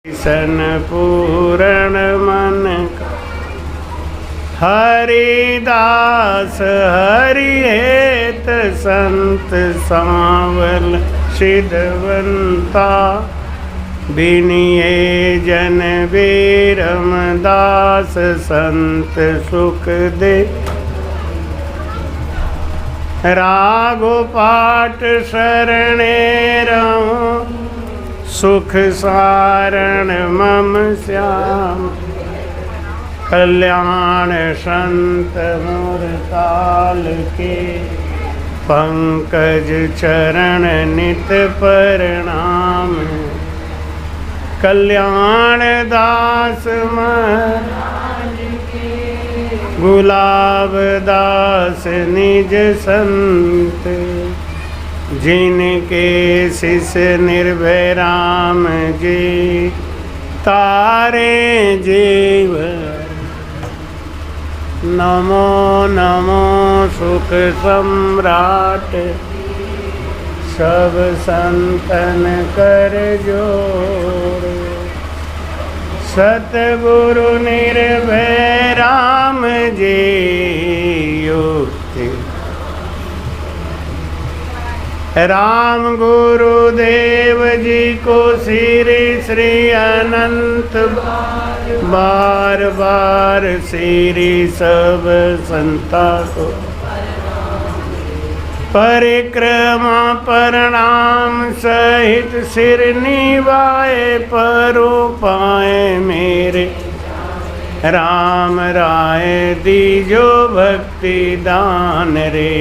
सन पूरण मन का हरिदास हरिहेत संत सांवल सिद्धवंता बिनिये जन बीरम दास संत सुख दे रागो पाठ शरणे रहूं सुख सारण मम श्याम कल्याण संत मुरताल के पंकज चरण नित प्रणाम कल्याण दास महाराज के गुलाब दास निज संत जिनके शिष्य निर्भय राम जी तारे जीव नमो नमो सुख सम्राट सब संतन कर जोड़ सतगुरु निर्भय राम जी युक्ति राम गुरुदेव जी को श्री श्री अनंत बार बार श्री सब संता को परिक्रमा प्रणाम सहित सिर निवाए परो पाए मेरे राम राय दीजो भक्ति दान रे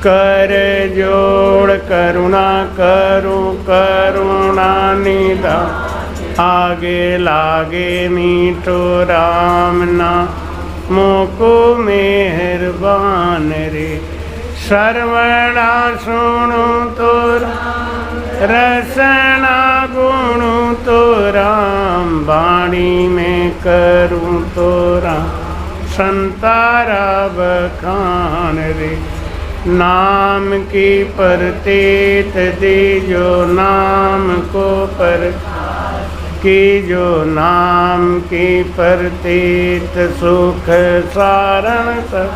कर जोड़ करुणा करूं करुणा निधान आगे लागे मीठो राम ना मोको मेहरबान रे श्रवणा सुणु तो रसना गुणु तो राम वाणी में करूं तो राम संतारा बखान रे नाम की परतेत दीजो नाम को पर की जो नाम की परतेत सुख सारण सब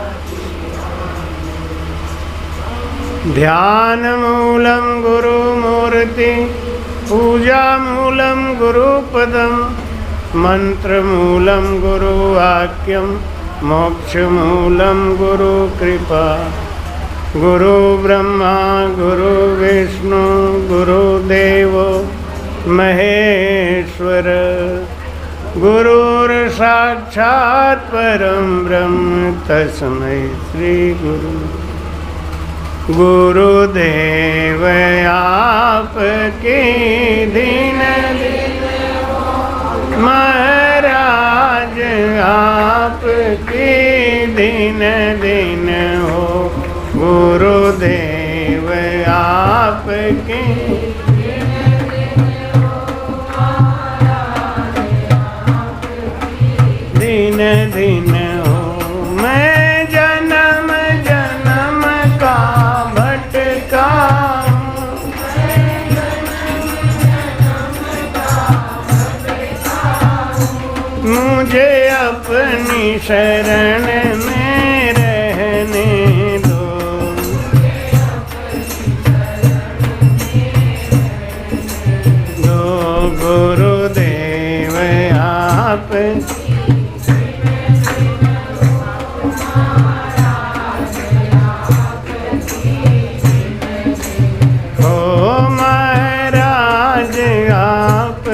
ध्यान मूलम गुरु मूर्ति पूजा मूलम गुरुपदम मंत्र मूलम गुरु वाक्यम मोक्ष मूलम गुरु कृपा गुरु ब्रह्मा गुरु विष्णु गुरुदेव महेश्वर गुरुर साक्षात् परम ब्रह्म तस्मै श्री गुरु गुरुदेव आपके दीन महाराज आपके दीन दिन हो गुरुदेव आपके दिन दिन हो मैं जन्म जन्म का भटका मुझे अपनी शरण में रहने दो गुरुदेव आप हो महाराज आप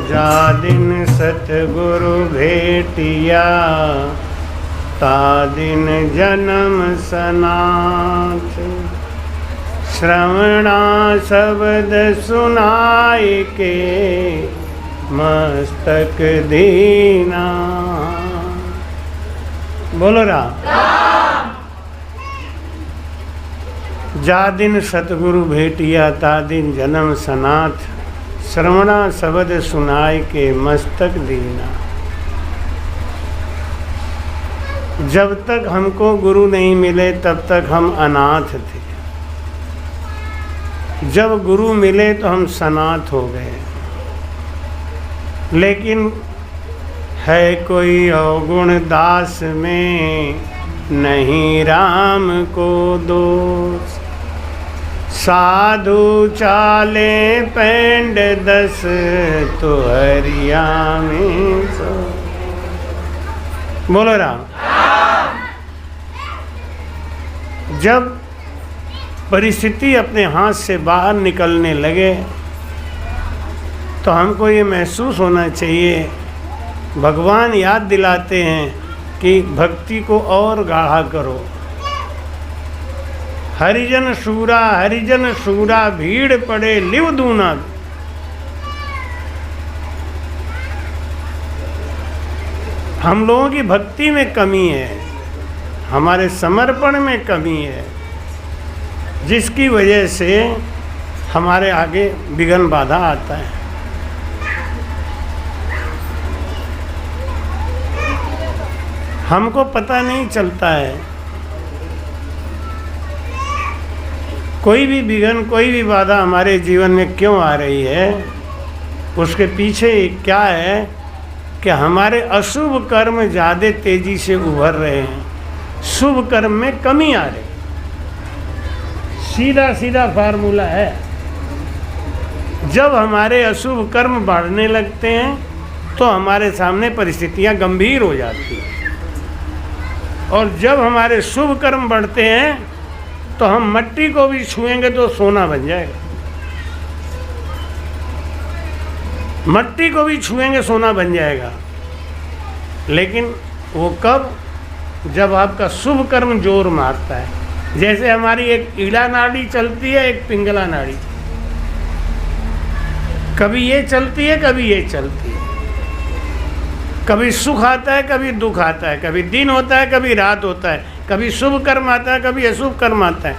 जा दिन सतगुरु भेटिया ता दिन जन्म सनाथ श्रवणा शब्द सुनाई के मस्तक दीना बोलो राम जा दिन सतगुरु भेटिया ता दिन जन्म सनाथ श्रवणा शब्द सुनाई के मस्तक दीना। जब तक हमको गुरु नहीं मिले तब तक हम अनाथ थे। जब गुरु मिले तो हम सनाथ हो गए। लेकिन है कोई अवगुण दास में, नहीं राम को दोष। साधु चाले पेंड 10, तो हरिया में सो। बोलो राम। जब परिस्थिति अपने हाथ से बाहर निकलने लगे तो हमको ये महसूस होना चाहिए, भगवान याद दिलाते हैं कि भक्ति को और गाढ़ा करो। हरिजन शूरा भीड़ पड़े लिव दूना। हम लोगों की भक्ति में कमी है, हमारे समर्पण में कमी है, जिसकी वजह से हमारे आगे विघ्न बाधा आता है। हमको पता नहीं चलता है, कोई भी विघ्न, कोई भी बाधा हमारे जीवन में क्यों आ रही है। उसके पीछे क्या है कि हमारे अशुभ कर्म ज़्यादा तेजी से उभर रहे हैं, शुभ कर्म में कमी आ रही। सीधा सीधा फार्मूला है, जब हमारे अशुभ कर्म बढ़ने लगते हैं तो हमारे सामने परिस्थितियां गंभीर हो जाती हैं, और जब हमारे शुभ कर्म बढ़ते हैं तो हम मट्टी को भी छुएंगे तो सोना बन जाएगा। मट्टी को भी छुएंगे सोना बन जाएगा। लेकिन वो कब? जब आपका शुभ कर्म जोर मारता है। जैसे हमारी एक ईड़ा नाड़ी चलती है, एक पिंगला नाड़ी, कभी ये चलती है, कभी ये चलती है, कभी सुख आता है, कभी दुख आता है, कभी दिन होता है, कभी रात होता है, कभी शुभ कर्म आता है, कभी अशुभ कर्म आता है।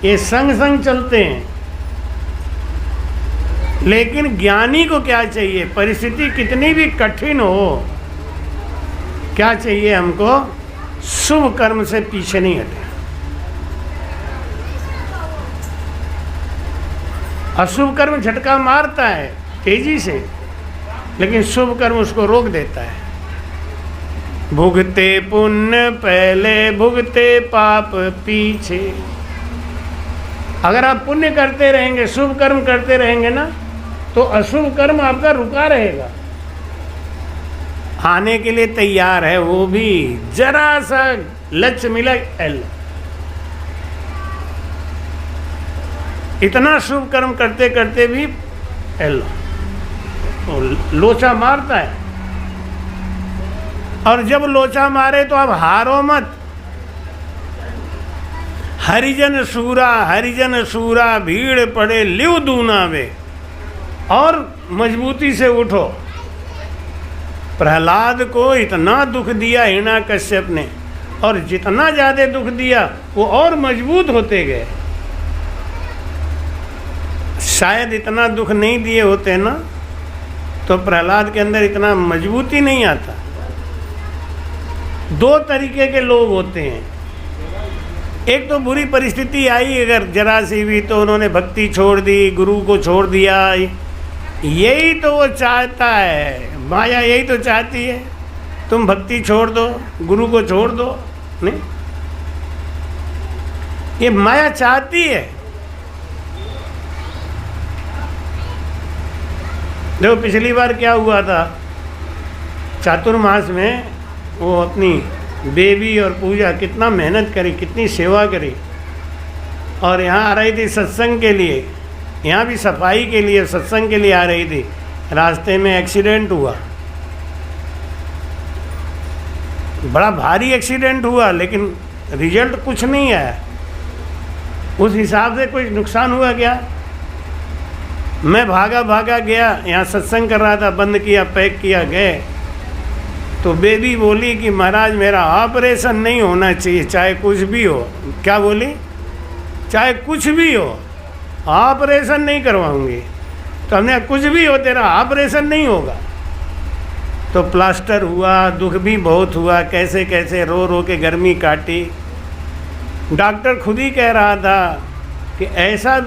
ये संग संग चलते हैं। लेकिन ज्ञानी को क्या चाहिए? परिस्थिति कितनी भी कठिन हो, क्या चाहिए हमको? शुभ कर्म से पीछे नहीं हटे। अशुभ कर्म झटका मारता है तेजी से, लेकिन शुभ कर्म उसको रोक देता है। भुगते पुण्य पहले, भुगते पाप पीछे। अगर आप पुण्य करते रहेंगे, शुभ कर्म करते रहेंगे ना, तो अशुभ कर्म आपका रुका रहेगा, आने के लिए तैयार है। वो भी जरा सा लक्ष्य मिला, इतना शुभ कर्म करते करते भी लोचा मारता है। और जब लोचा मारे तो आप हारो मत। हरिजन सूरा भीड़ पड़े लिव दूना वे। और मजबूती से उठो। प्रहलाद को इतना दुख दिया हिरण्याकश्यप ने, और जितना ज़्यादा दुख दिया वो और मजबूत होते गए। शायद इतना दुख नहीं दिए होते ना, तो प्रहलाद के अंदर इतना मजबूती नहीं आता। दो तरीके के लोग होते हैं। एक तो बुरी परिस्थिति आई अगर जरा सी भी, तो उन्होंने भक्ति छोड़ दी, गुरु को छोड़ दिया। यही तो वो चाहता है, माया यही तो चाहती है, तुम भक्ति छोड़ दो, गुरु को छोड़ दो। नहीं, ये माया चाहती है। देखो पिछली बार क्या हुआ था, चातुर्मास में वो अपनी बेबी और पूजा कितना मेहनत करी, कितनी सेवा करी, और यहाँ आ रही थी सत्संग के लिए, यहाँ भी सफाई के लिए, सत्संग के लिए आ रही थी। रास्ते में एक्सीडेंट हुआ, बड़ा भारी एक्सीडेंट हुआ, लेकिन रिजल्ट कुछ नहीं आया। उस हिसाब से कुछ नुकसान हुआ क्या? मैं भागा गया, यहाँ सत्संग कर रहा था, बंद किया, पैक किया, गए तो बेबी बोली कि महाराज मेरा ऑपरेशन नहीं होना चाहिए, चाहे कुछ भी हो। क्या बोली? चाहे कुछ भी हो, ऑपरेशन नहीं करवाऊंगी। तो हमने कुछ भी हो, तेरा ऑपरेशन नहीं होगा। तो प्लास्टर हुआ, दुख भी बहुत हुआ, कैसे कैसे रो रो के गर्मी काटी। डॉक्टर खुद ही कह रहा था कि ऐसा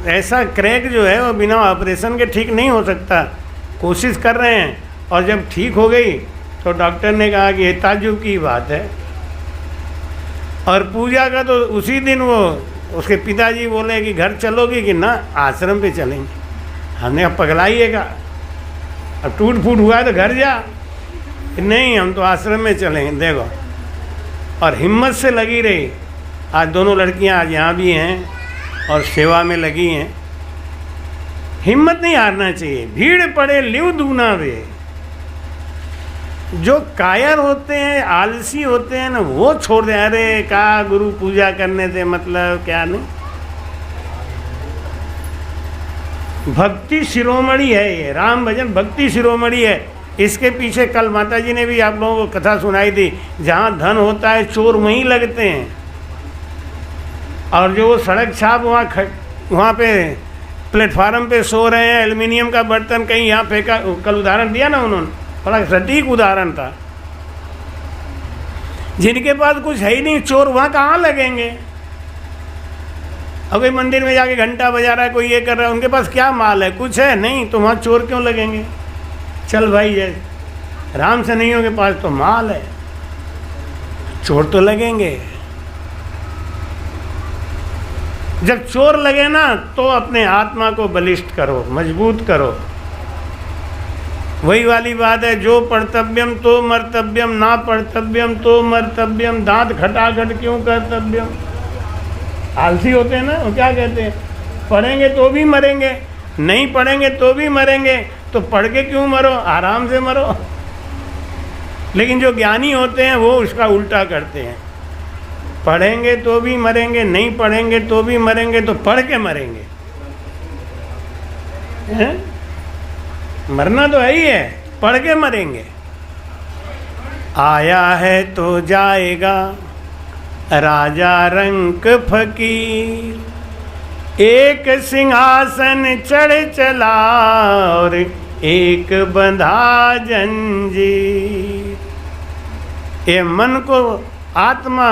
ऐसा क्रैक जो है वो बिना ऑपरेशन के ठीक नहीं हो सकता। कोशिश कर रहे हैं, और जब ठीक हो गई तो डॉक्टर ने कहा कि ये ताज्जुब की बात है। और पूजा का तो उसी दिन वो उसके पिताजी बोले कि घर चलोगी कि ना आश्रम पे चलेंगे। हमने कहा पगलाइएगा, अब टूट फूट हुआ है तो घर जा, नहीं हम तो आश्रम में चलेंगे। देखो, और हिम्मत से लगी रही। आज दोनों लड़कियां आज यहाँ भी हैं और सेवा में लगी हैं। हिम्मत नहीं हारना चाहिए। भीड़ पड़े लिव दूना वे। जो कायर होते हैं, आलसी होते हैं ना, वो छोड़ दे। अरे का गुरु पूजा करने से मतलब क्या नहीं। भक्ति शिरोमणि है ये, राम भजन भक्ति शिरोमणि है। इसके पीछे कल माता जी ने भी आप लोगों को कथा सुनाई थी, जहाँ धन होता है चोर वहीं लगते हैं। और जो वो सड़क छाप वहाँ पे प्लेटफार्म पे सो रहे हैं, एल्युमिनियम का बर्तन कहीं यहाँ फेंका, कल उदाहरण दिया ना उन्होंने, बड़ा सटीक उदाहरण था। जिनके पास कुछ है ही नहीं, चोर वहाँ कहाँ लगेंगे। अब कोई मंदिर में जाके घंटा बजा रहा है, कोई ये कर रहा है, उनके पास क्या माल है, कुछ है नहीं, तो वहाँ चोर क्यों लगेंगे। चल भाई, जैसे राम से नहीं के पास तो माल है, चोर तो लगेंगे। जब चोर लगे ना तो अपने आत्मा को बलिष्ठ करो, मजबूत करो। वही वाली बात है, जो पढ़तव्यम तो मर्तव्यम, ना पढ़तव्यम तो मर्तव्यम, दांत खटाखट क्यों कर्तव्यम। आलसी होते हैं ना, वो क्या कहते हैं, पढ़ेंगे तो भी मरेंगे, नहीं पढ़ेंगे तो भी मरेंगे, तो पढ़ के क्यों मरो, आराम से मरो। लेकिन जो ज्ञानी होते हैं वो उसका उल्टा करते हैं, पढ़ेंगे तो भी मरेंगे, नहीं पढ़ेंगे तो भी मरेंगे, तो पढ़ के मरेंगे। हैं? मरना तो है ही है, पढ़ के मरेंगे। आया है तो जाएगा राजा रंक फकीर, एक सिंहासन चढ़ चला और एक बंधा जंजीर। ये मन को आत्मा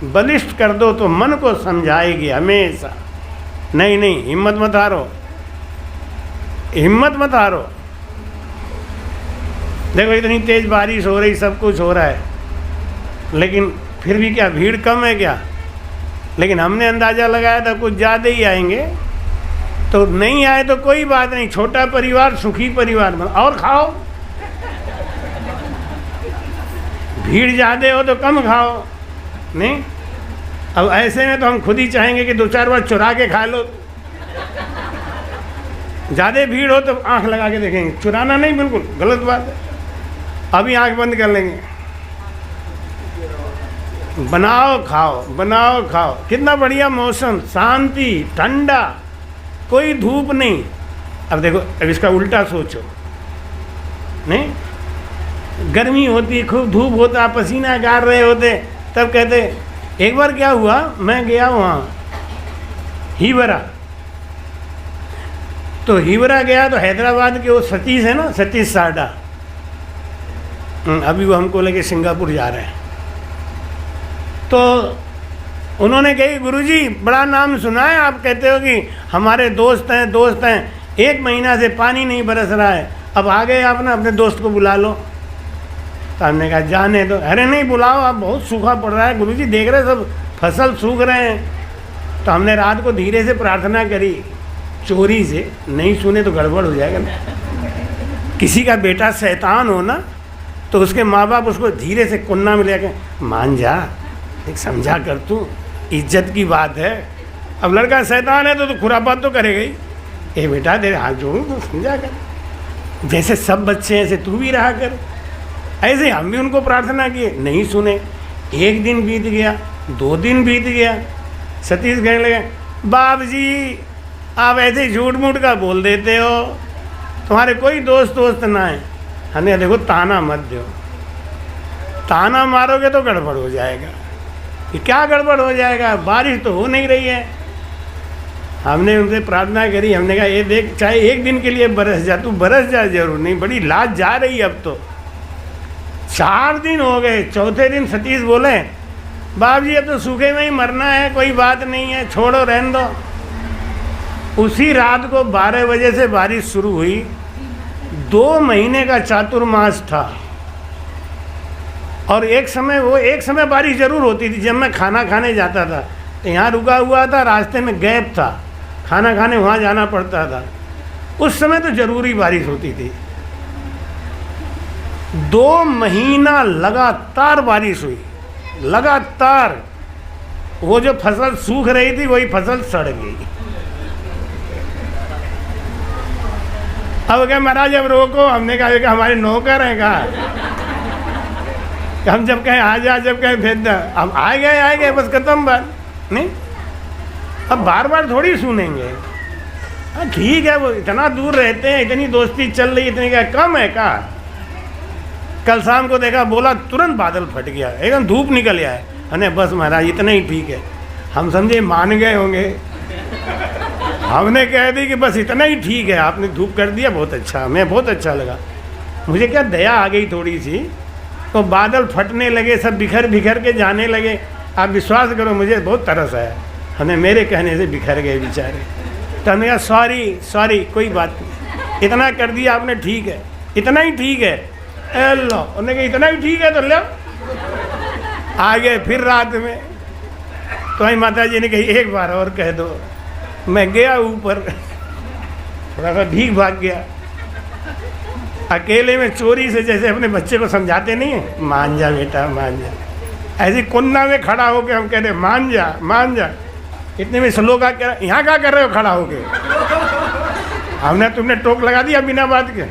बलिष्ठ कर दो तो मन को समझाएगी हमेशा। नहीं नहीं, हिम्मत मत हारो, हिम्मत मत हारो। देखो इतनी तेज बारिश हो रही, सब कुछ हो रहा है, लेकिन फिर भी क्या भीड़ कम है क्या। लेकिन हमने अंदाज़ा लगाया था कुछ ज़्यादा ही आएंगे, तो नहीं आए तो कोई बात नहीं, छोटा परिवार सुखी परिवार बना और खाओ। भीड़ ज़्यादा हो तो कम खाओ, नहीं। अब ऐसे में तो हम खुद ही चाहेंगे कि 2-4 बार चुरा के खा लो। ज़्यादा भीड़ हो तो आंख लगा के देखेंगे, चुराना नहीं, बिल्कुल गलत बात है। अभी आंख बंद कर लेंगे, बनाओ खाओ, बनाओ खाओ। कितना बढ़िया मौसम, शांति, ठंडा, कोई धूप नहीं। अब देखो, अब इसका उल्टा सोचो, नहीं, गर्मी होती, खूब धूप होता, पसीना गार रहे होते, तब कहते। एक बार क्या हुआ, मैं गया वहाँ हीवरा, तो हीवरा गया तो हैदराबाद के वो सतीश है ना, सतीश साडा, अभी वो हमको लेके सिंगापुर जा रहे हैं। तो उन्होंने कही, गुरुजी बड़ा नाम सुना है, आप कहते हो कि हमारे दोस्त हैं, दोस्त हैं, 1 महीना से पानी नहीं बरस रहा है, अब आ गए आप ना, अपने दोस्त को बुला लो। तो हमने कहा जाने दो। अरे नहीं बुलाओ, आप बहुत सूखा पड़ रहा है गुरुजी, देख रहे सब फसल सूख रहे हैं। तो हमने रात को धीरे से प्रार्थना करी, चोरी से, नहीं सुने तो गड़बड़ हो जाएगा ना। किसी का बेटा शैतान हो ना, तो उसके माँ बाप उसको धीरे से कुन्ना में लेके, मान जा, एक समझा कर, तू इज्जत की बात है। अब लड़का शैतान है तो खुरापात तो करेगा ही। ए बेटा तेरे हाथ जोड़ूं तो समझा कर, जैसे सब बच्चे हैं ऐसे तू भी रहा कर। ऐसे हम भी उनको प्रार्थना किए, नहीं सुने। 1 दिन बीत गया, 2 दिन बीत गया, सतीश कहने लगे, बाप जी आप ऐसे झूठ मूठ का बोल देते हो, तुम्हारे कोई दोस्त ना है। हमने देखो ताना मत दो, ताना मारोगे तो गड़बड़ हो जाएगा। ये क्या गड़बड़ हो जाएगा, बारिश तो हो नहीं रही है। हमने उनसे प्रार्थना करी, हमने कहा ये देख, चाहे 1 दिन के लिए बरस जा, तू बरस जा जरूर, नहीं बड़ी लाज जा रही है अब तो। 4 दिन हो गए, चौथे दिन सतीश बोले, बाप जी अब तो सूखे में ही मरना है, कोई बात नहीं है, छोड़ो रहने दो। उसी रात को 12 बजे से बारिश शुरू हुई। 2 महीने का चातुर्मास था। और एक समय बारिश ज़रूर होती थी। जब मैं खाना खाने जाता था तो यहाँ रुका हुआ था, रास्ते में गैप था, खाना खाने वहाँ जाना पड़ता था, उस समय तो ज़रूरी बारिश होती थी। 2 महीना लगातार बारिश हुई, लगातार। वो जो फसल सूख रही थी वही फसल सड़ गई। अब क्या महाराज अब रोको, हमने कहा कि हमारे नौकर हैं कहा, हम जब कहें आ जा, जब कहें भेज दा, हम आ गए बस खत्म बात। नहीं, अब बार बार थोड़ी सुनेंगे। ठीक है, वो इतना दूर रहते हैं, इतनी दोस्ती चल रही, इतनी क्या कम है का। कल शाम को देखा, बोला तुरंत बादल फट गया, एकदम धूप निकल गया है। अरे बस महाराज इतना ही ठीक है। हम समझे मान गए होंगे, हमने कह दी कि बस इतना ही ठीक है, आपने धूप कर दिया, बहुत अच्छा, हमें बहुत अच्छा लगा। मुझे क्या दया आ गई थोड़ी सी, तो बादल फटने लगे, सब बिखर बिखर के जाने लगे। आप विश्वास करो मुझे बहुत तरस आया, हमें मेरे कहने से बिखर गए बेचारे। तो हमने कहा सॉरी कोई बात नहीं, इतना कर दिया आपने, ठीक है, इतना ही ठीक है। लो, उन्होंने कहा इतना ही ठीक है तो लो, आ गए फिर रात में। तो आई माता जी ने कही एक बार और कह दो। मैं गया ऊपर, थोड़ा सा भीग भाग गया, अकेले में चोरी से, जैसे अपने बच्चे को समझाते नहीं है, मान जा बेटा मान जा, ऐसी कुन्ना में खड़ा होके हम कहते मान जा। इतने में श्लोक आ कह, यहाँ क्या कर रहे हो खड़ा होके, हमने तुमने टोक लगा दिया बिना बात के।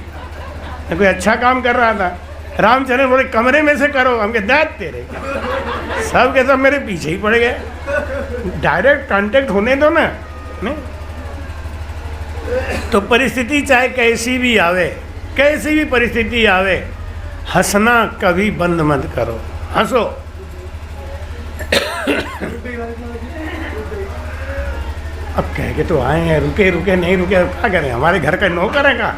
कोई अच्छा काम कर रहा था, रामचंद्र बोले कमरे में से करो, हम कहे दैत तेरे, सब के सब मेरे पीछे ही पड़ गए। डायरेक्ट कांटेक्ट होने दो ना। नहीं तो परिस्थिति चाहे कैसी भी आवे, कैसी भी परिस्थिति आवे, हंसना कभी बंद मत करो, हंसो। अब कह के तो आए हैं, रुके नहीं रुके, क्या करें, हमारे घर का नौकर है कहाँ,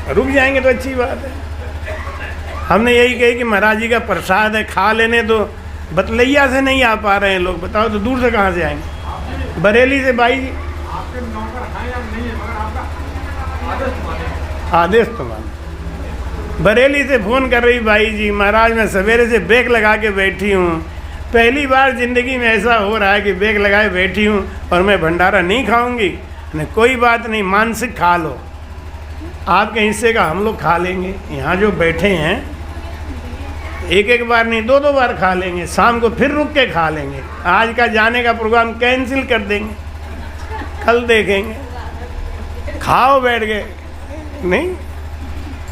रुक जाएंगे तो अच्छी बात है। हमने यही कही कि महाराज जी का प्रसाद है, खा लेने दो। बतलैया से नहीं आ पा रहे हैं लोग, बताओ तो दूर से कहाँ से आएंगे। बरेली से बाई जी, आदेश तो मान। बरेली से फ़ोन कर रही बाई जी, महाराज मैं सवेरे से ब्रेक लगा के बैठी हूँ, पहली बार ज़िंदगी में ऐसा हो रहा है कि ब्रेक लगाए बैठी हूँ और मैं भंडारा नहीं खाऊंगी। नहीं कोई बात नहीं, मानसिक खा लो, आपके हिस्से का हम लोग खा लेंगे। यहाँ जो बैठे हैं एक बार नहीं 2 बार खा लेंगे, शाम को फिर रुक के खा लेंगे। आज का जाने का प्रोग्राम कैंसिल कर देंगे, कल देखेंगे, खाओ बैठ गए। नहीं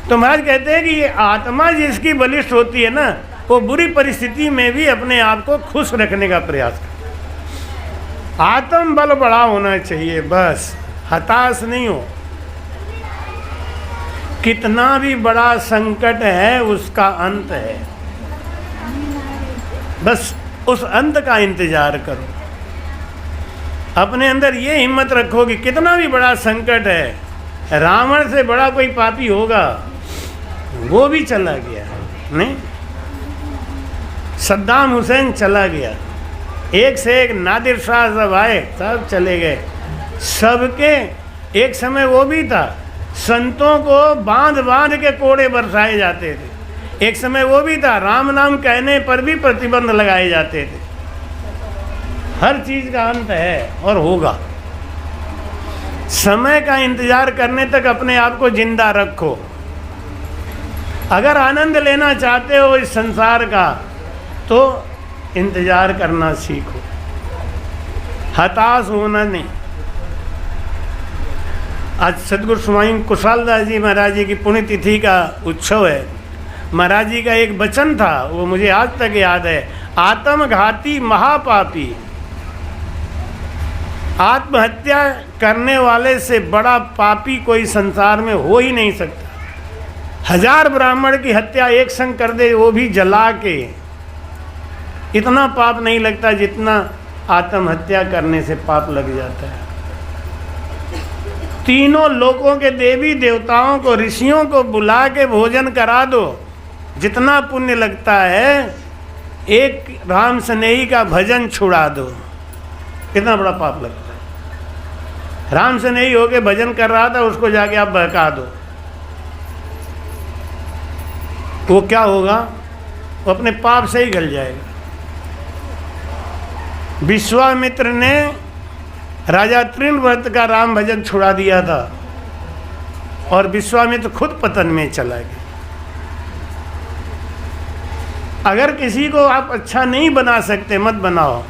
तो महाराज कहते हैं कि ये आत्मा जिसकी बलिष्ठ होती है ना, वो बुरी परिस्थिति में भी अपने आप को खुश रखने का प्रयास करता। आत्म बल बड़ा होना चाहिए, बस हताश नहीं हो। कितना भी बड़ा संकट है उसका अंत है, बस उस अंत का इंतजार करो। अपने अंदर ये हिम्मत रखो कि कितना भी बड़ा संकट है, रावण से बड़ा कोई पापी होगा, वो भी चला गया। नहीं, सद्दाम हुसैन चला गया, एक से एक नादिर शाह सब आए, सब चले गए। सबके एक समय वो भी था, संतों को बांध बांध के कोड़े बरसाए जाते थे। एक समय वो भी था, राम नाम कहने पर भी प्रतिबंध लगाए जाते थे। हर चीज़ का अंत है और होगा। समय का इंतजार करने तक अपने आप को जिंदा रखो। अगर आनंद लेना चाहते हो इस संसार का तो इंतजार करना सीखो, हताश होना नहीं। आज सदगुरु स्वामी कुशलदास जी महाराज जी की पुण्यतिथि का उत्सव है। महाराज जी का एक वचन था, वो मुझे आज तक याद है, आत्मघाती महापापी, आत्महत्या करने वाले से बड़ा पापी कोई संसार में हो ही नहीं सकता। 1000 ब्राह्मण की हत्या एक संग कर दे, वो भी जला के, इतना पाप नहीं लगता जितना आत्महत्या करने से पाप लग जाता है। तीनों लोकों के देवी देवताओं को, ऋषियों को बुला के भोजन करा दो, जितना पुण्य लगता है एक राम स्नेही का भजन छुड़ा दो, कितना बड़ा पाप लगता है। राम से नहीं हो के भजन कर रहा था, उसको जाके आप बहका दो, वो क्या होगा? वो अपने पाप से ही गल जाएगा। विश्वामित्र ने राजा तृणव्रत का राम भजन छुड़ा दिया था और विश्वामित्र खुद पतन में चला गया। अगर किसी को आप अच्छा नहीं बना सकते मत बनाओ,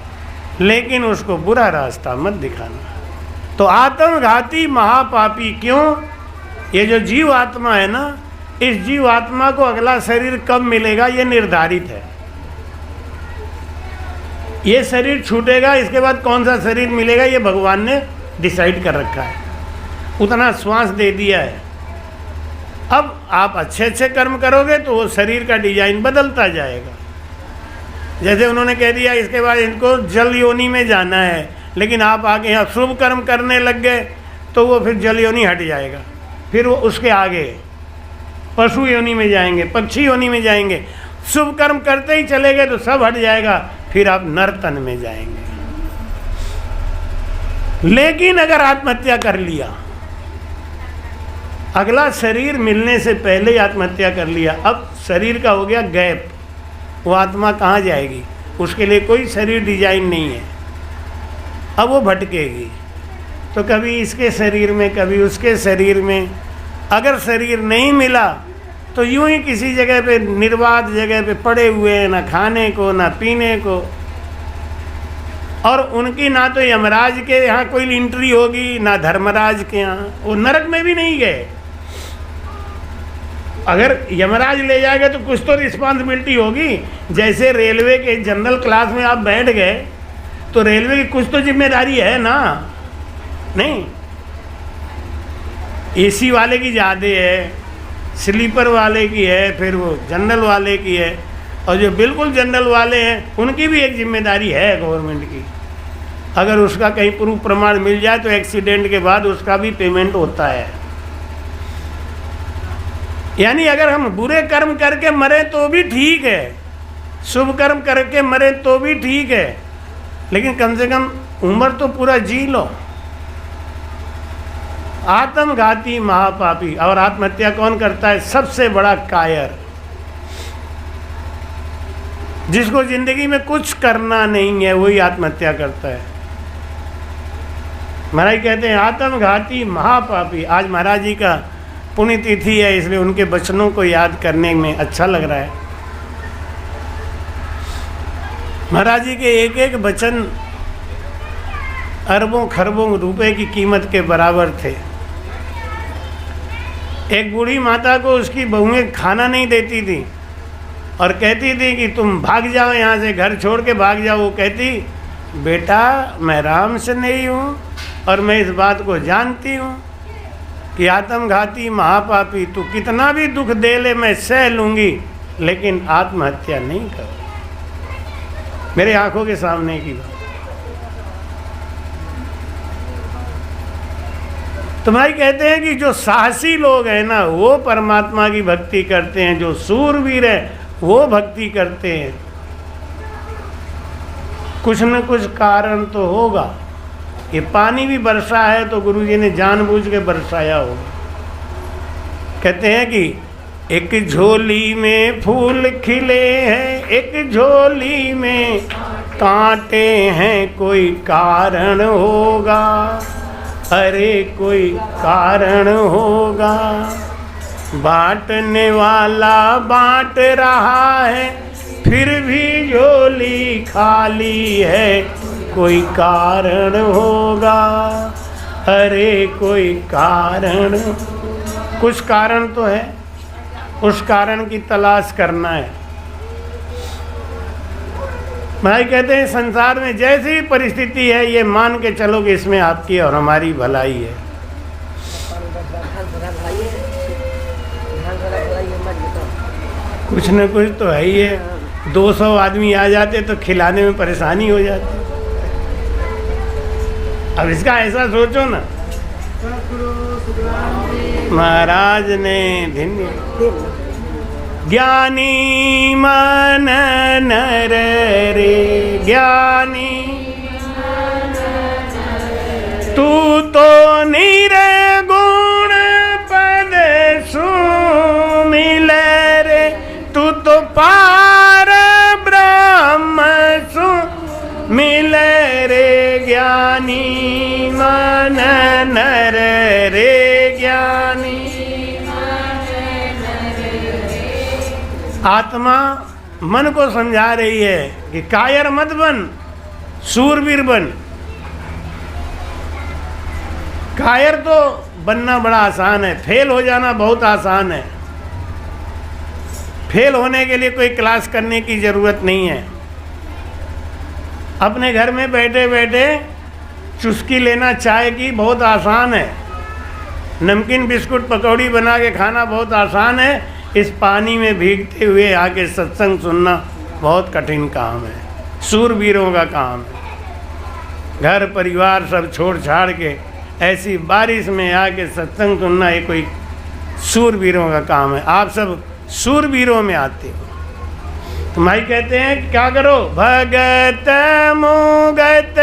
लेकिन उसको बुरा रास्ता मत दिखाना। तो आत्मघाती महापापी क्यों? ये जो जीव आत्मा है ना, इस जीव आत्मा को अगला शरीर कब मिलेगा ये निर्धारित है। ये शरीर छूटेगा, इसके बाद कौन सा शरीर मिलेगा ये भगवान ने डिसाइड कर रखा है, उतना श्वास दे दिया है। अब आप अच्छे अच्छे कर्म करोगे तो वो शरीर का डिजाइन बदलता जाएगा। जैसे उन्होंने कह दिया इसके बाद इनको जल योनि में जाना है, लेकिन आप आगे यहाँ शुभ कर्म करने लग गए तो वो फिर जल योनि हट जाएगा, फिर वो उसके आगे पशु योनि में जाएंगे, पक्षी योनि में जाएंगे। शुभ कर्म करते ही चले गए तो सब हट जाएगा, फिर आप नर्तन में जाएंगे। लेकिन अगर आत्महत्या कर लिया, अगला शरीर मिलने से पहले ही आत्महत्या कर लिया, अब शरीर का हो गया गैप, वो आत्मा कहाँ जाएगी? उसके लिए कोई शरीर डिजाइन नहीं है, अब वो भटकेगी। तो कभी इसके शरीर में, कभी उसके शरीर में। अगर शरीर नहीं मिला तो यूं ही किसी जगह पे, निर्वात जगह पे पड़े हुए हैं, ना खाने को ना पीने को। और उनकी ना तो यमराज के यहाँ कोई एंट्री होगी, ना धर्मराज के यहाँ, वो नरक में भी नहीं गए। अगर यमराज ले जाएगा तो कुछ तो रिस्पॉन्सिबिलिटी होगी। जैसे रेलवे के जनरल क्लास में आप बैठ गए तो रेलवे की कुछ तो जिम्मेदारी है ना? नहीं, एसी वाले की ज़्यादा है, स्लीपर वाले की है, फिर वो जनरल वाले की है, और जो बिल्कुल जनरल वाले हैं उनकी भी एक जिम्मेदारी है गवर्नमेंट की। अगर उसका कहीं प्रूफ प्रमाण मिल जाए तो एक्सीडेंट के बाद उसका भी पेमेंट होता है। यानी अगर हम बुरे कर्म करके मरे तो भी ठीक है, शुभ कर्म करके मरे तो भी ठीक है, लेकिन कम से कम उम्र तो पूरा जी लो। आत्मघाती महापापी, और आत्महत्या कौन करता है? सबसे बड़ा कायर, जिसको जिंदगी में कुछ करना नहीं है वही आत्महत्या करता है। महाराज कहते हैं आत्मघाती महापापी। आज महाराज जी का पुण्यतिथि है, इसलिए उनके वचनों को याद करने में अच्छा लग रहा है। महाराज जी के एक एक वचन अरबों खरबों रुपए की कीमत के बराबर थे। एक बूढ़ी माता को उसकी बहुएं खाना नहीं देती थी और कहती थी कि तुम भाग जाओ यहाँ से, घर छोड़ के भाग जाओ। वो कहती, बेटा मैं राम से नहीं हूँ और मैं इस बात को जानती हूँ कि आत्मघाती महापापी तू कितना भी दुख दे ले मैं सह लूँगी, लेकिन आत्महत्या नहीं कर। मेरे आंखों के सामने की बात। तो भाई कहते हैं कि जो साहसी लोग हैं ना वो परमात्मा की भक्ति करते हैं, जो सूरवीर हैं वो भक्ति करते हैं। कुछ न कुछ कारण तो होगा। ये पानी भी बरसा है तो गुरुजी ने जानबूझ के बरसाया होगा। कहते हैं कि एक झोली में फूल खिले हैं, एक झोली में कांटे हैं, कोई कारण होगा, अरे कोई कारण होगा। बांटने वाला बांट रहा है, फिर भी झोली खाली है, कोई कारण होगा, अरे कोई कारण। कुछ कारण तो है, उस कारण की तलाश करना है। भाई कहते हैं संसार में जैसी भी परिस्थिति है ये मान के चलो कि इसमें आपकी और हमारी भलाई है। कुछ न कुछ तो है ही है। 200 आदमी आ जाते तो खिलाने में परेशानी हो जाती। अब इसका ऐसा सोचो ना, महाराज ने धन्य ज्ञानी मन नर रे, ज्ञानी तू तो निर्गुण पद सुमिल रे, तू तो पार ब्रह्म सुमिल रे, ज्ञानी मन नर रे, ज्ञानी। आत्मा मन को समझा रही है कि कायर मत बन, शूरवीर बन। कायर तो बनना बड़ा आसान है, फेल हो जाना बहुत आसान है। फेल होने के लिए कोई क्लास करने की ज़रूरत नहीं है। अपने घर में बैठे बैठे चुस्की लेना चाय की बहुत आसान है। नमकीन बिस्कुट पकौड़ी बना के खाना बहुत आसान है। इस पानी में भीगते हुए आके सत्संग सुनना बहुत कठिन काम है, शूरवीरों का काम है। घर परिवार सब छोड़ छाड़ के ऐसी बारिश में आके सत्संग सुनना ये कोई शूरवीरों का काम है। आप सब शूरवीरों में आते हो। तो भाई कहते हैं क्या करो, भगत मुगत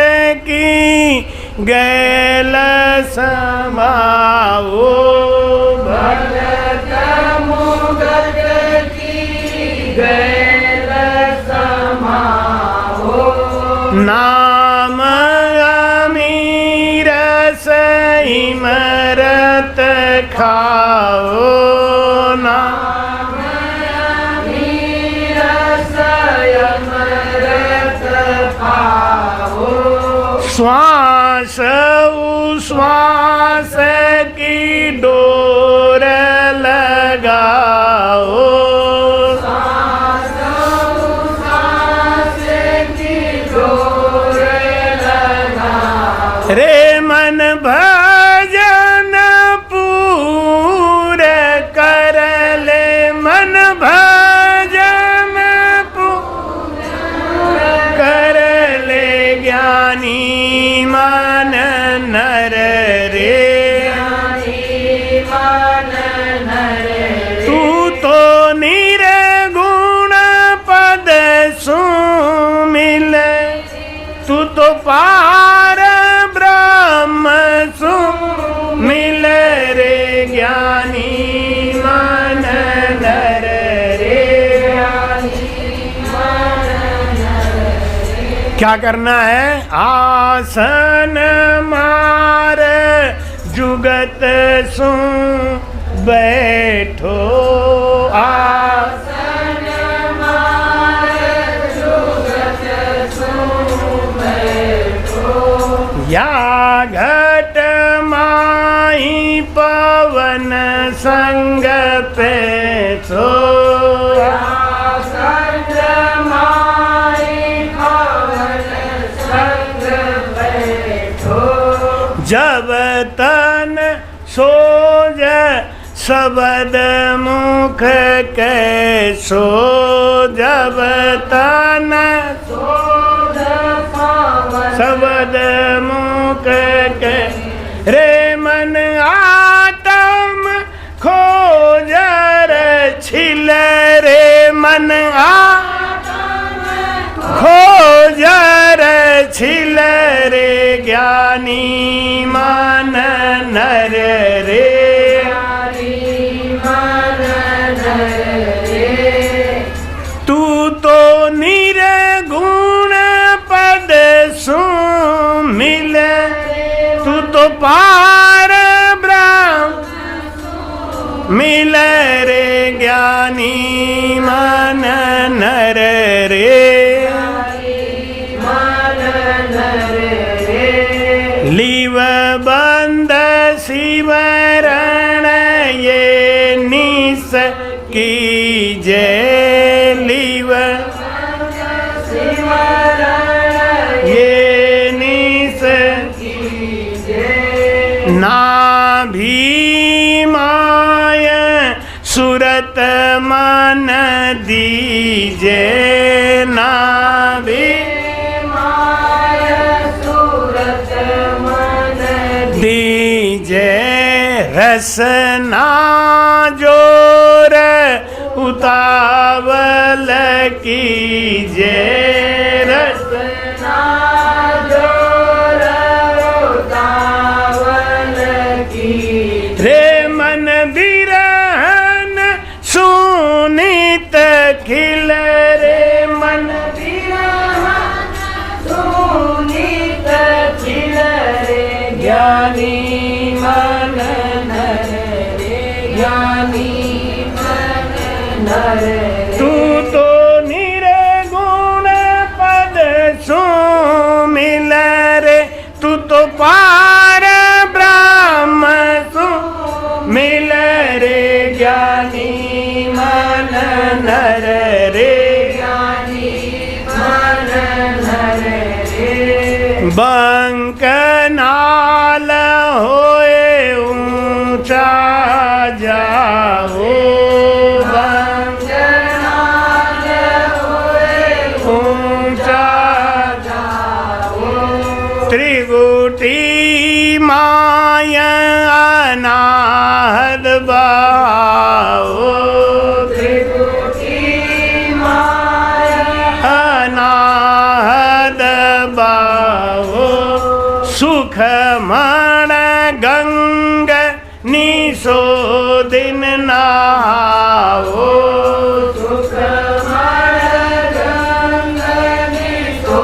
की गैल समाओ, भगत मुगत की गैल समाओ, नाम अमीर सिमरत खाओ, नाम अमीर सिमरत खाओ, श्वास उश्वास की डोर लगाओ, रे मन भजन पूर कर ले, मन भजन पूर कर ले, ज्ञानी मन नर रे, ज्ञानी मन नर रे, तू तो निर्गुण पद सुमिल, तू तो पार ब्रह्म सुमिल रे, ज्ञानी मन नर रे, ज्ञानी मन नर रे। क्या करना है, आसन मार जुगत सु बैठो, आसन मार जुगत सु बैठो, या घट माही पवन संग पे सो, संग माही पवन संग बैठो, जब तन सोज सबद मुख कैसो, जब तन सोज सबद मुख के, रे मन आत्म खोजर छिल रे, मन आत्म खोजर छिल रे, ज्ञानी मन नर रे, ज्ञानी मन नर रे, तू तो निर्गुण पद सुमिल, तू तो पार ब्रह्म मिल रे, ज्ञानी मन नर रे, मन नर रे, लीव बंद शिवरण ये निस की जय, लीव ये निस ना भीमाय सुरत मन दीजे, ना भीमाय सुरत मन दीजे, रसना जोर उतावल कीजे, रसना जोर उतावल तू तो निर्गुण पद सु मिल रे, तू तो पार ब्रह्म सु मिल रे, ज्ञानी मन नर रे, बंक नाल होए ऊंचा जाओ, बंक नाल होए ऊंचा जाओ, त्रिगुटी माया अनाहद बाओ, त्रिगुटी माया अनाहद बाओ, सुख मन गंग निशो दिन नाओ, सुख मन गंग निशो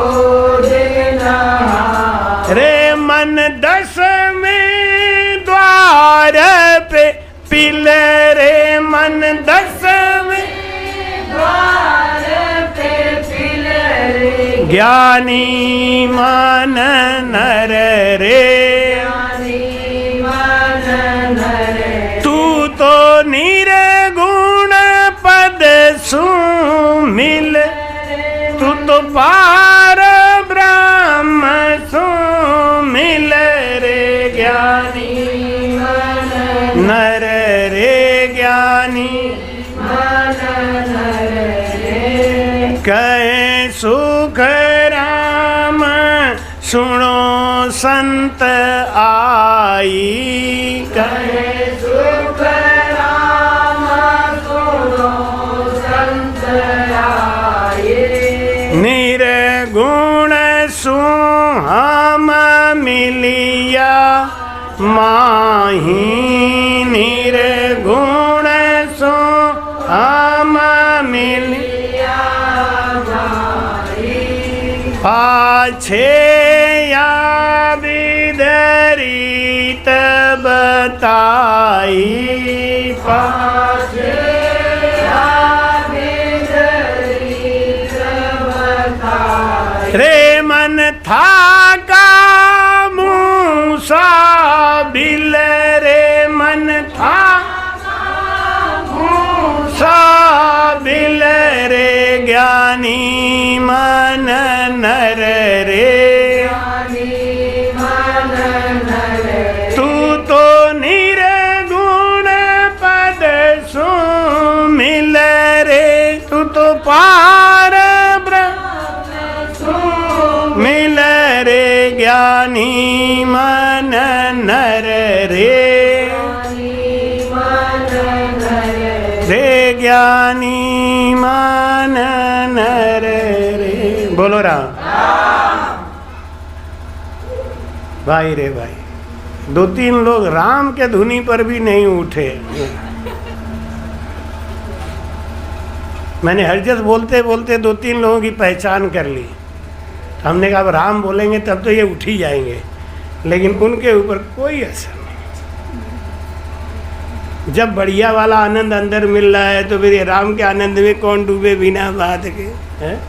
दिन नाओ, रे मन दस में द्वार पे पिल रे, मन दस में द्वार पे पिल रे, ज्ञानी मन नर रे, तू तो निर्गुण पद सु मिल, तू तो पार ब्रह्म सु मिल रे, ज्ञानी नर रे, ज्ञानी कहे सुख राम सुनो संत आई, कहे सुख राम सुनो संत आई, निर्गुण सु हम मिलिया माही, निर्गुण सु हम मिलिया माही, पाछे या विदरीत बताई, पाछे या विदरीत बताई, रे मन था का मूसा बिल रे, मन था मूसा बिल रे, ज्ञानी मन नर रे, तू तो निर्गुण पद सु मिल रे, तू तो पार ब्रह्म सु मिल रे, ज्ञानी मन नर रे, रे ज्ञानी मन नर रे। बोलो राम। भाई रे भाई, दो तीन लोग राम के धुनी पर भी नहीं उठे। मैंने हरजत बोलते बोलते दो तीन लोगों की पहचान कर ली। हमने कहा अब राम बोलेंगे तब तो ये उठ ही जाएंगे, लेकिन उनके ऊपर कोई असर नहीं। जब बढ़िया वाला आनंद अंदर मिल रहा है तो फिर ये राम के आनंद में कौन डूबे बिना बात के, है?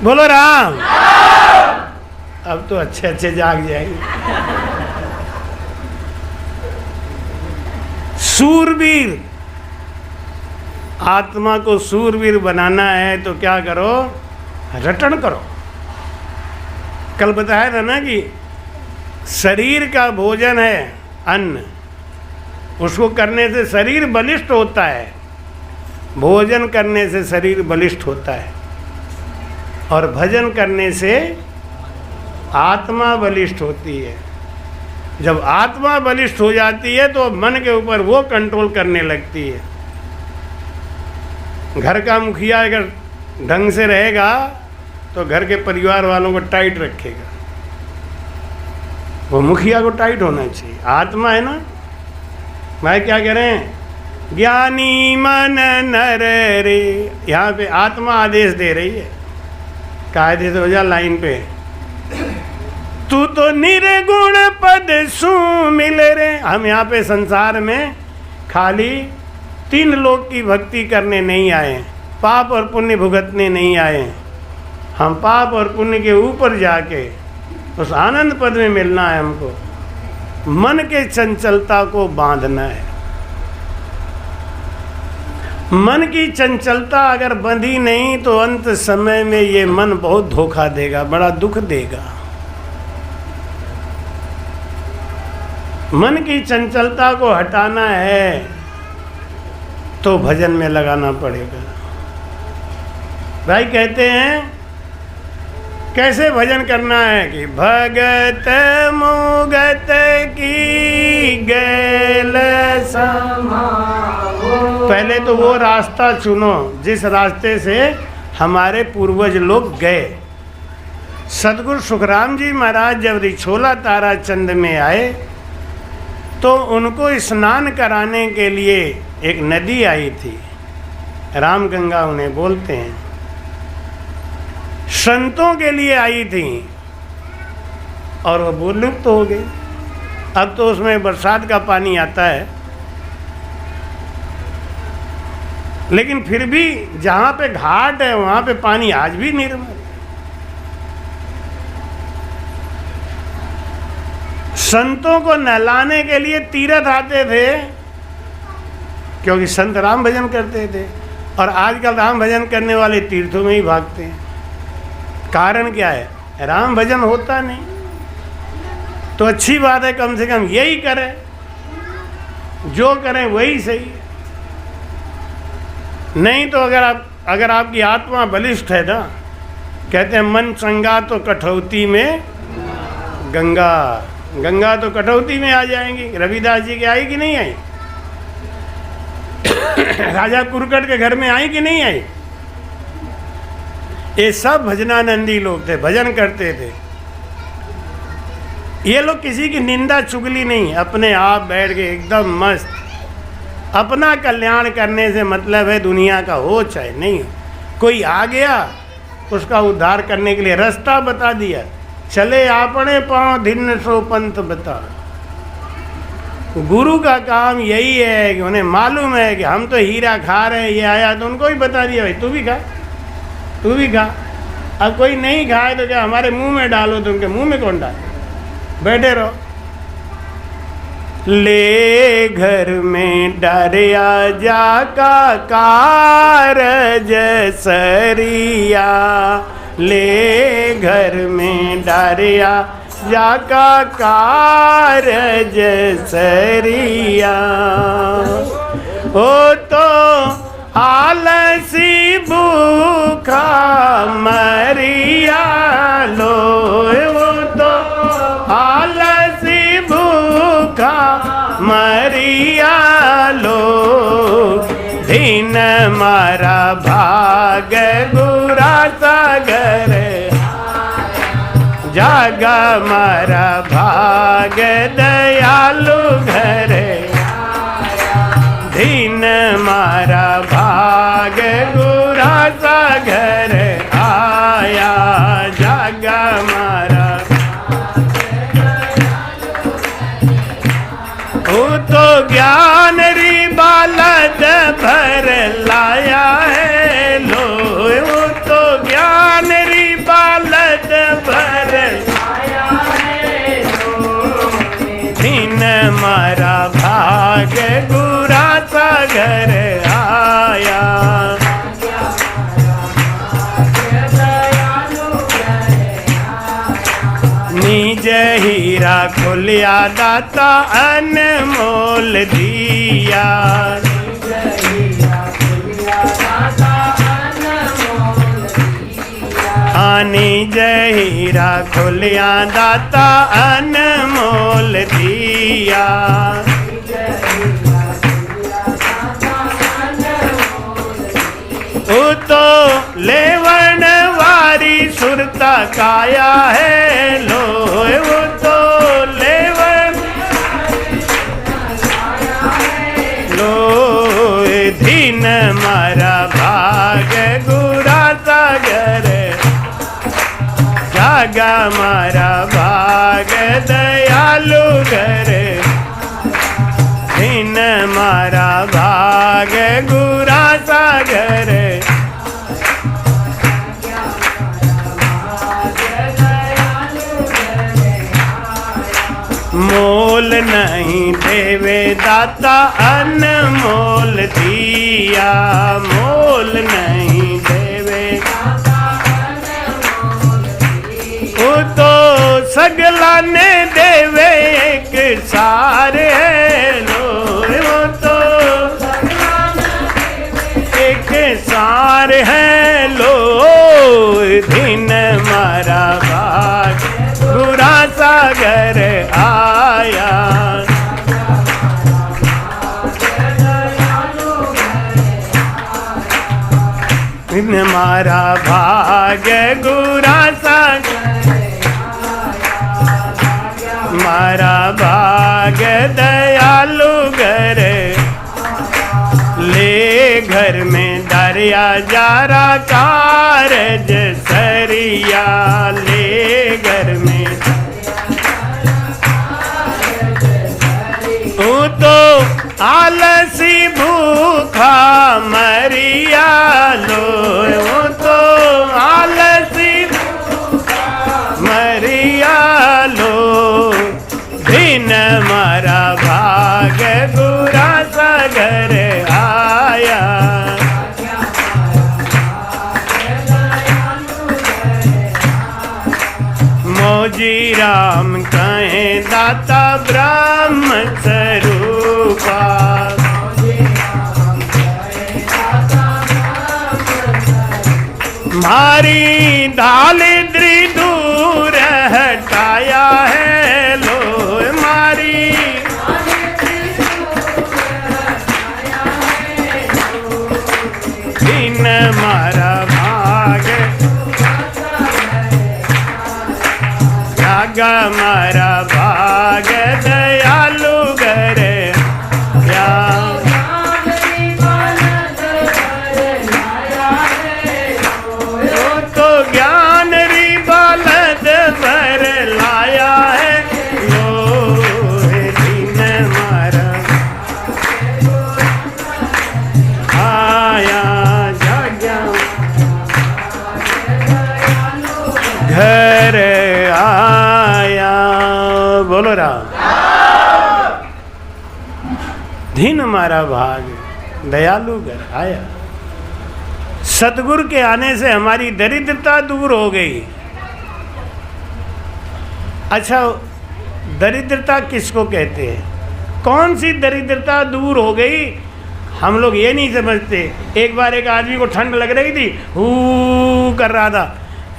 बोलो राम। अब तो अच्छे अच्छे जाग जाएंगे। सूरवीर, आत्मा को सूरवीर बनाना है तो क्या करो? रटन करो। कल बताया था ना कि शरीर का भोजन है अन्न, उसको करने से शरीर बलिष्ठ होता है, भोजन करने से शरीर बलिष्ठ होता है, और भजन करने से आत्मा बलिष्ठ होती है। जब आत्मा बलिष्ठ हो जाती है तो मन के ऊपर वो कंट्रोल करने लगती है। घर का मुखिया अगर ढंग से रहेगा तो घर के परिवार वालों को टाइट रखेगा। वो मुखिया को टाइट होना चाहिए। आत्मा है ना भाई, क्या कह रहे हैं? ज्ञानी मन नर रे, यहाँ पे आत्मा आदेश दे रही है। कायदे से हो जा लाइन पे। तू तो निर्गुण पद सु मिल रे। हम यहाँ पे संसार में खाली 3 लोक की भक्ति करने नहीं आए, पाप और पुण्य भुगतने नहीं आए। हम पाप और पुण्य के ऊपर जाके उस आनंद पद में मिलना है हमको। मन के चंचलता को बांधना है। मन की चंचलता अगर बंधी नहीं तो अंत समय में ये मन बहुत धोखा देगा, बड़ा दुख देगा। मन की चंचलता को हटाना है तो भजन में लगाना पड़ेगा। भाई कहते हैं कैसे भजन करना है कि भगत मुगत की गैल समाओ। पहले तो वो रास्ता चुनो जिस रास्ते से हमारे पूर्वज लोग गए। सदगुरु सुखराम जी महाराज जब रिछोला तारा चंद में आए तो उनको स्नान कराने के लिए एक नदी आई थी, रामगंगा उन्हें बोलते हैं। संतों के लिए आई थी और वो लुप्त हो गई। अब तो उसमें बरसात का पानी आता है, लेकिन फिर भी जहाँ पे घाट है वहाँ पे पानी आज भी निर्मल। संतों को नहलाने के लिए तीर्थ आते थे क्योंकि संत राम भजन करते थे, और आजकल राम भजन करने वाले तीर्थों में ही भागते हैं। कारण क्या है? राम भजन होता नहीं। तो अच्छी बात है, कम से कम यही करें, जो करें वही सही है। नहीं तो अगर आपकी आत्मा बलिष्ठ है ना, कहते हैं मन चंगा तो कठौती में गंगा। गंगा तो कठौती में आ जाएंगी। रविदास जी के आई कि नहीं आई? राजा कुरकट के घर में आई कि नहीं आई? ये सब भजनानंदी लोग थे, भजन करते थे। ये लोग किसी की निंदा चुगली नहीं, अपने आप बैठ के एकदम मस्त। अपना कल्याण करने से मतलब है दुनिया का हो चाहे नहीं हो। कोई आ गया उसका उद्धार करने के लिए रास्ता बता दिया, चले आपने पाँव धिन्न सो पंथ बता। गुरु का काम यही है कि उन्हें मालूम है कि हम तो हीरा खा रहे हैं, ये आया तो उनको ही बता दिया भाई तू भी खा, तू भी खा। अब कोई नहीं खाए तो क्या हमारे मुंह में डालो, तो उनके मुंह में कौन डाले? बैठे रहो। ले घर में डरिया जा का कारज सरिया, ले घर में डरिया जा का कारज सरिया। ओ तो आलसी भूखा मरिया लो, वो तो आलसी भूखा मरिया लो। दिन मारा भाग गुरा सागर, जागा मारा भाग दयालु घर। दिन मारा भाग गुरा सागर आया, जागा मारा। वो तो ज्ञान री बालद भर लाया है लो, वो तो ज्ञान री बालद भर लाया है लो। दिन मारा भाग गुरा सागर आया, निज हीरा खोलिया दाता अनमोल दिया। निज हीरा खोलिया दाता अनमोल दिया। वो तो लेवन वारी सुरता काया है लो, वो तो लेवन लो। दिन मारा भाग गुरा सागर, जागा मारा भाग दयालु घर। दिन मारा देवे दाता अनमोल दिया, मोल नहीं देवे वो तो सगला ने देवे एक सारे लो, वो तो एक सार है लो। दिन मारा भाग बुरा सागर आया, दिन मारा भाग गुरा सागर, मारा भाग दयालु घर ले, घर में दरिया जारा कारज सरिया ले, घर में तू तो आलसी भूखा मरिया लो, वो तो आलसी मरिया लो। दिन मारा भाग बुरा सागर आया, मौजी राम कहें दाता ब्रह्म स्वरूपा, मारी दारिद्री दूर हटाया है लो, मारी दिन मारा भाग जागा मारा भाग दयालु घर या, तो ज्ञान री बालद भर लाया है लो, दिन मारा आया जागा घर आया। बोलो राम। दिन मारा भाग दयालु घर आया। सतगुरु के आने से हमारी दरिद्रता दूर हो गई। अच्छा, दरिद्रता किसको कहते हैं? कौन सी दरिद्रता दूर हो गई? हम लोग ये नहीं समझते। एक बार एक आदमी को ठंड लग रही थी, हू कर रहा था।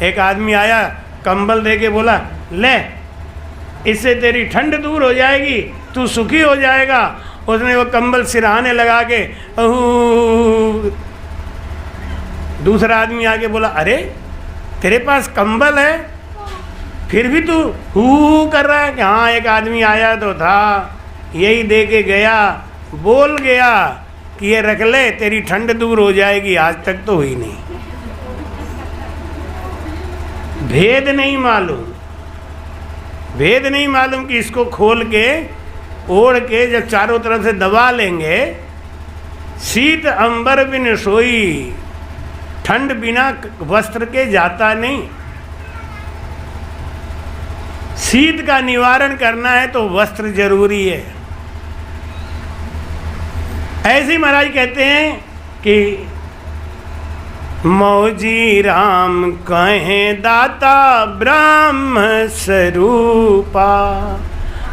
एक आदमी आया, कंबल दे के बोला, ले इससे तेरी ठंड दूर हो जाएगी, तू सुखी हो जाएगा। उसने वो कंबल सिरहाने लगा के दूसरा आदमी आके बोला, अरे तेरे पास कंबल है फिर भी तू हू कर रहा है? कि हाँ, एक आदमी आया तो था, यही दे के गया, बोल गया कि ये रख ले तेरी ठंड दूर हो जाएगी, आज तक तो हुई नहीं। भेद नहीं मालूम, भेद नहीं मालूम कि इसको खोल के ओढ़ के जब चारों तरफ से दबा लेंगे, शीत अंबर बिन सोई, ठंड बिना वस्त्र के जाता नहीं। शीत का निवारण करना है तो वस्त्र जरूरी है। ऐसे महाराज कहते हैं कि मौजी राम कहें दाता ब्रह्म स्वरूपा,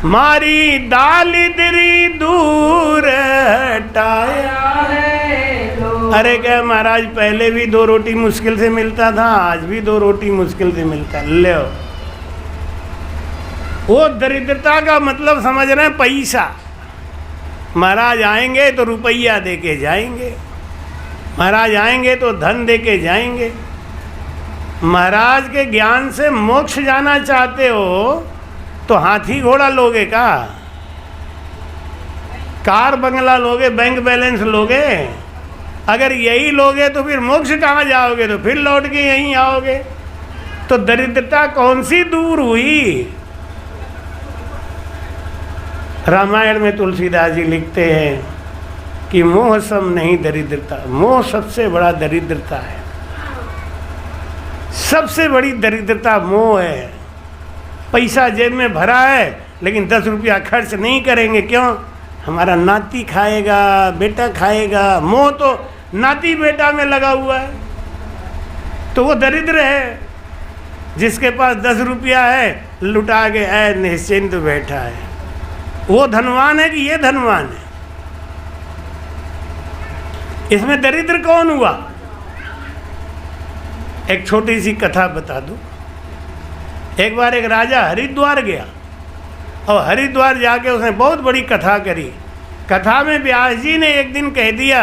मारी दालिद्री दूर हटाया है। अरे क्या महाराज, पहले भी 2 रोटी मुश्किल से मिलता था, आज भी 2 रोटी मुश्किल से मिलता। ले वो दरिद्रता का मतलब समझ रहे हैं, पैसा। महाराज आएंगे तो रुपया दे के जाएंगे, महाराज आएंगे तो धन दे के जाएंगे। महाराज के ज्ञान से मोक्ष जाना चाहते हो तो हाथी घोड़ा लोगे का? कार बंगला लोगे, बैंक बैलेंस लोगे? अगर यही लोगे तो फिर मोक्ष कहाँ जाओगे? तो फिर लौट के यहीं आओगे। तो दरिद्रता कौन सी दूर हुई? रामायण में तुलसीदास जी लिखते हैं कि मोह सम नहीं दरिद्रता, मोह सबसे बड़ा दरिद्रता है। सबसे बड़ी दरिद्रता मोह है। पैसा जेब में भरा है लेकिन 10 रुपया खर्च नहीं करेंगे। क्यों? हमारा नाती खाएगा, बेटा खाएगा। मोह तो नाती बेटा में लगा हुआ है। तो वो दरिद्र है जिसके पास 10 रुपया है, लुटा के ऐ निश्चिंत बैठा है। वो धनवान है कि ये धनवान है? इसमें दरिद्र कौन हुआ? एक छोटी सी कथा बता दूं। एक बार एक राजा हरिद्वार गया और हरिद्वार जाके उसने बहुत बड़ी कथा करी। कथा में व्यास जी ने एक दिन कह दिया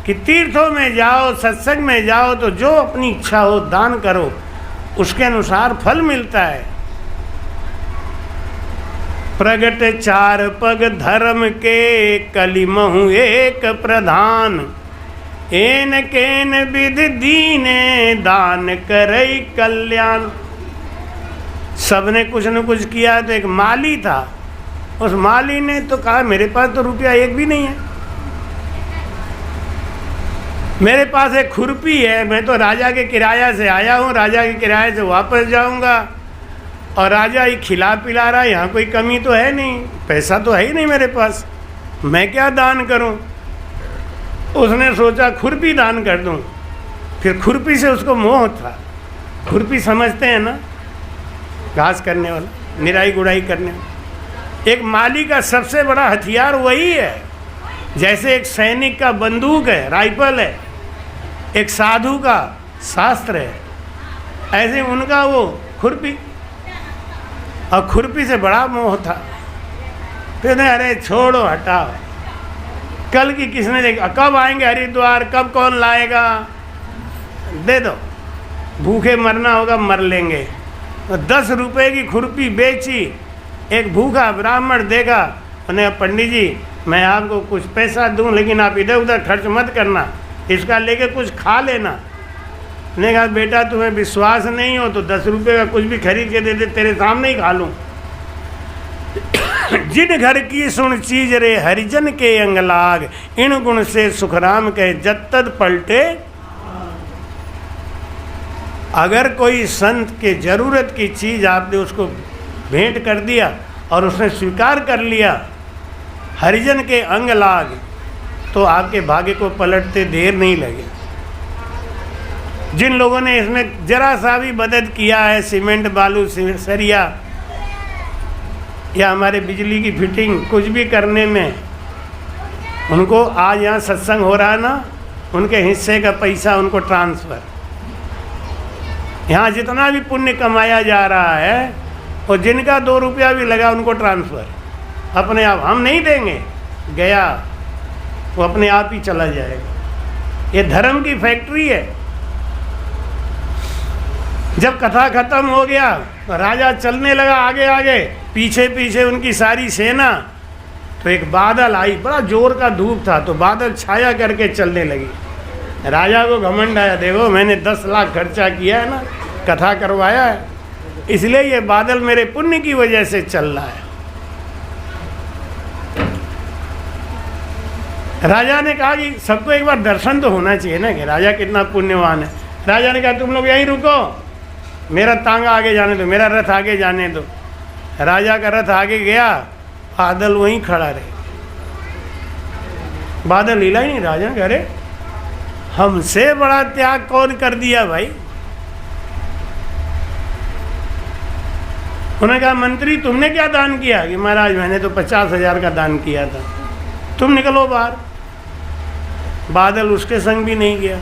कि तीर्थों में जाओ, सत्संग में जाओ तो जो अपनी इच्छा हो दान करो, उसके अनुसार फल मिलता है। प्रगट 4 पग धर्म के, कलिमहु एक प्रधान। एन केन विध दीने, दान करई कल्याण। सबने कुछ न कुछ किया। तो एक माली था, उस माली ने तो कहा मेरे पास तो रुपया एक भी नहीं है, मेरे पास एक खुरपी है, मैं तो राजा के किराया से आया हूँ, राजा के किराए से वापस जाऊँगा और राजा ही खिला पिला रहा है, यहाँ कोई कमी तो है नहीं, पैसा तो है ही नहीं मेरे पास, मैं क्या दान करूँ। उसने सोचा खुरपी दान कर दूँ। फिर खुरपी से उसको मोह था। खुरपी समझते हैं ना, घास करने वाला, निराई गुड़ाई करने वाला। एक माली का सबसे बड़ा हथियार वही है। जैसे एक सैनिक का बंदूक है, राइफल है, एक साधु का शास्त्र है, ऐसे उनका वो खुरपी। और खुरपी से बड़ा मोह था। फिर अरे छोड़ो, हटाओ, कल की किसने देखा, कब आएंगे हरिद्वार, कब कौन लाएगा, दे दो, भूखे मरना होगा मर लेंगे। तो 10 रुपए की खुरपी बेची। एक भूखा ब्राह्मण देगा, उन्हें पंडित जी मैं आपको कुछ पैसा दूं, लेकिन आप इधर उधर खर्च मत करना, इसका लेके कुछ खा लेना। ने कहा बेटा तुम्हें विश्वास नहीं हो तो 10 रुपये का कुछ भी खरीद के दे दे, तेरे सामने ही खा लूँ। जिन घर की सुन चीज रे हरिजन के अंग लाग, इन गुण से सुखराम कहे जत्तद पलटे। अगर कोई संत के जरूरत की चीज़ आपने उसको भेंट कर दिया और उसने स्वीकार कर लिया, हरिजन के अंग लाग, तो आपके भाग्य को पलटते देर नहीं लगे। जिन लोगों ने इसमें जरा सा भी मदद किया है, सीमेंट बालू सरिया या हमारे बिजली की फिटिंग कुछ भी करने में, उनको आज यहाँ सत्संग हो रहा है ना, उनके हिस्से का पैसा उनको ट्रांसफ़र। यहाँ जितना भी पुण्य कमाया जा रहा है और जिनका 2 रुपया भी लगा उनको ट्रांसफ़र अपने आप। हम नहीं देंगे, गया वो अपने आप ही चला जाएगा। ये धर्म की फैक्ट्री है। जब कथा खत्म हो गया तो राजा चलने लगा आगे आगे, पीछे पीछे उनकी सारी सेना। तो एक बादल आई, बड़ा जोर का धूप था, तो बादल छाया करके चलने लगी। राजा को घमंड आया, देखो मैंने 10 लाख खर्चा किया है ना, कथा करवाया है, इसलिए ये बादल मेरे पुण्य की वजह से चल रहा है। राजा ने कहा कि सबको एक बार दर्शन तो होना चाहिए ना कि राजा कितना पुण्यवान है। राजा ने कहा तुम लोग यहीं रुको, मेरा तांगा आगे जाने दो, मेरा रथ आगे जाने दो। राजा का रथ आगे गया, बादल वहीं खड़ा रहे, बादल हिला ही नहीं। राजा कह रहे हमसे बड़ा त्याग कौन कर दिया भाई। उन्होंने कहा मंत्री तुमने क्या दान किया? कि महाराज मैंने तो 50,000 का दान किया था। तुम निकलो बाहर। बादल उसके संग भी नहीं गया,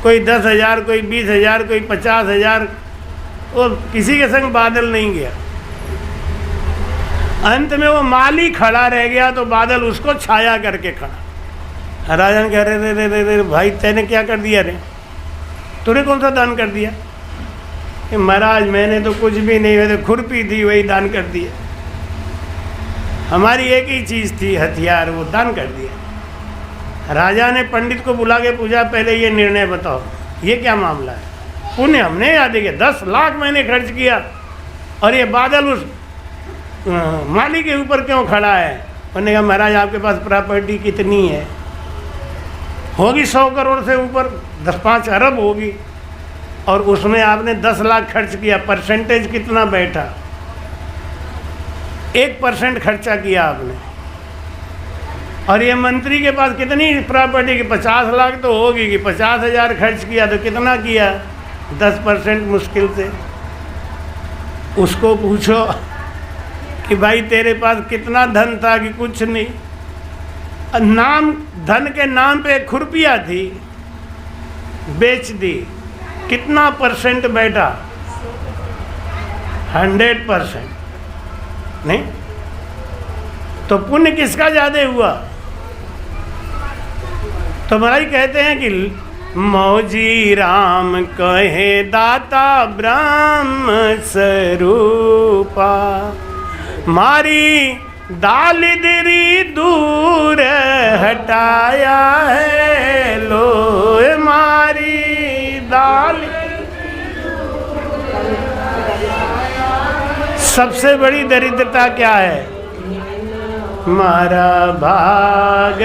कोई 10,000, कोई 20,000, कोई 50,000, और किसी के संग बादल नहीं गया। अंत में वो माली खड़ा रह गया तो बादल उसको छाया करके खड़ा। राजा ने कह रहे रे भाई तैने क्या कर दिया रे, तूने कौन सा दान कर दिया? कि महाराज मैंने तो कुछ भी नहीं, वैसे खुरपी थी वही दान कर दिया, हमारी एक ही चीज़ थी हथियार, वो दान कर दिया। राजा ने पंडित को बुला के पूछा पहले ये निर्णय बताओ ये क्या मामला है? पुण्य हमने याद किया, 10 लाख मैंने खर्च किया और ये बादल उस माली के ऊपर क्यों खड़ा है? उन्होंने कहा महाराज आपके पास प्रॉपर्टी कितनी है? होगी 100 करोड़ से ऊपर, 10-5 अरब होगी, और उसमें आपने 10 लाख खर्च किया, परसेंटेज कितना बैठा? 1% खर्चा किया आपने। और ये मंत्री के पास कितनी प्रॉपर्टी की 50 लाख तो होगी कि 50,000 खर्च किया तो कितना किया? 10% मुश्किल से। उसको पूछो कि भाई तेरे पास कितना धन था कि कुछ नहीं, नाम धन के नाम पे 1 खुरपिया थी, बेच दी, कितना परसेंट बैठा? 100%। नहीं तो पुण्य किसका ज्यादा हुआ? तो महाराज कहते हैं कि मौजी राम कहे दाता ब्रह्म स्वरूपा, मारी दालिदरी दूर हटाया है लो, मारी दाल। सबसे बड़ी दरिद्रता क्या है? मारा भाग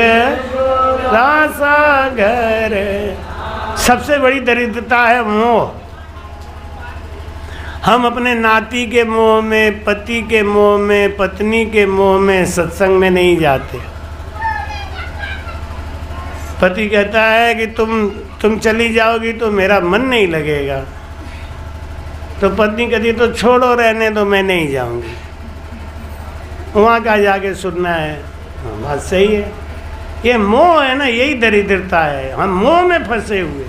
सागर। सबसे बड़ी दरिद्रता है मोह। हम अपने नाती के मोह में, पति के मोह में, पत्नी के मोह में सत्संग में नहीं जाते। पति कहता है कि तुम चली जाओगी तो मेरा मन नहीं लगेगा, तो पत्नी कहती तो छोड़ो रहने दो, मैं नहीं जाऊंगी। वहाँ का जाके सुनना है। हाँ, बात सही है। ये मोह है ना, यही दरिद्रता है। हम मोह में फंसे हुए।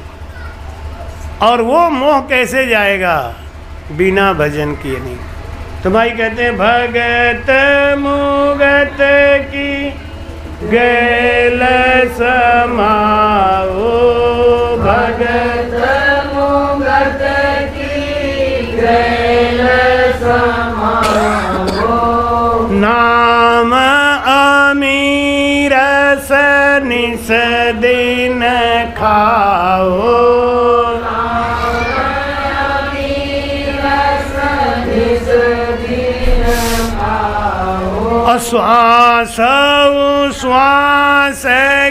और वो मोह कैसे जाएगा? बिना भजन किए नहीं। तो भाई कहते हैं भगत मुगत की गैल समाओ, भगत मुगत की गैल समाओ, नाम अमीर निस दिन खाओ, श्वास श्वास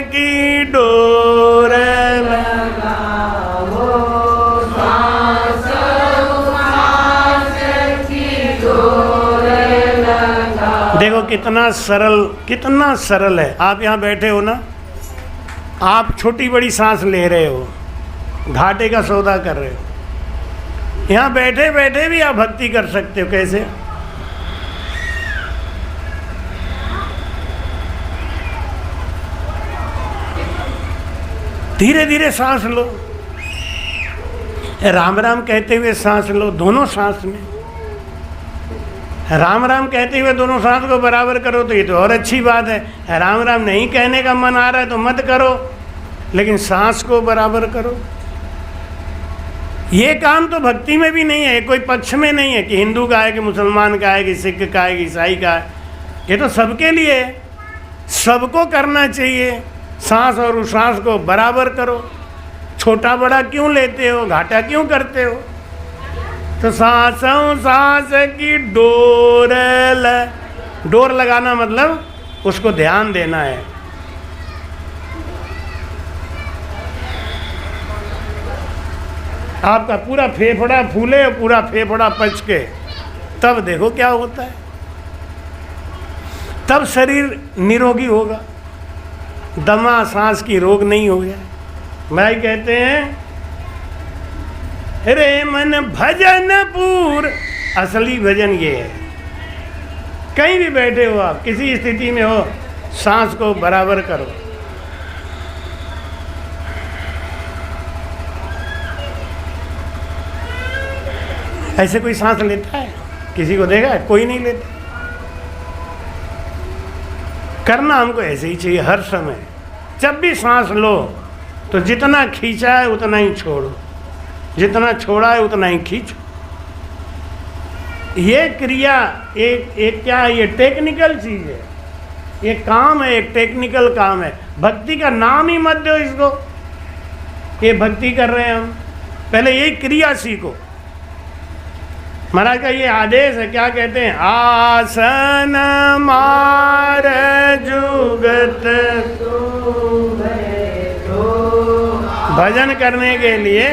की डोर लगाओ, श्वास श्वास की डोर लगाओ। देखो कितना सरल है। आप यहाँ बैठे हो ना, आप छोटी बड़ी सांस ले रहे हो, घाटे का सौदा कर रहे हो। यहाँ बैठे बैठे भी आप भक्ति कर सकते हो। कैसे? धीरे धीरे सांस लो, राम राम कहते हुए सांस लो, दोनों सांस में राम राम कहते हुए दोनों सांस को बराबर करो तो ये तो और अच्छी बात है। राम राम नहीं कहने का मन आ रहा है तो मत करो, लेकिन सांस को बराबर करो। ये काम तो भक्ति में भी नहीं है, कोई पक्ष में नहीं है कि हिंदू का है कि मुसलमान का है कि सिख का है कि ईसाई का है। ये तो सबके लिए है, सबको करना चाहिए। सांस और उश्वास को बराबर करो। छोटा बड़ा क्यों लेते हो, घाटा क्यों करते हो? तो सांसों सांस की डोर लगाना मतलब उसको ध्यान देना है। आपका पूरा फेफड़ा फूले और पूरा फेफड़ा पच के, तब देखो क्या होता है। तब शरीर निरोगी होगा, दमा सांस की रोग नहीं हो गया। भाई कहते हैं रे मन भजन पूर। असली भजन ये है। कहीं भी बैठे हो आप, किसी स्थिति में हो, सांस को बराबर करो। ऐसे कोई सांस लेता है? किसी को देखा है? कोई नहीं लेता। करना हमको ऐसे ही चाहिए हर समय। जब भी सांस लो तो जितना खींचा है उतना ही छोड़ो, जितना छोड़ा है उतना ही खींचो। ये क्रिया एक क्या है? ये टेक्निकल चीज़ है, ये काम है, एक टेक्निकल काम है। भक्ति का नाम ही मत दो इसको, ये भक्ति कर रहे हैं हम। पहले यही क्रिया सीखो। महाराज का ये आदेश है, क्या कहते हैं? आसन मार जुगत, भजन करने के लिए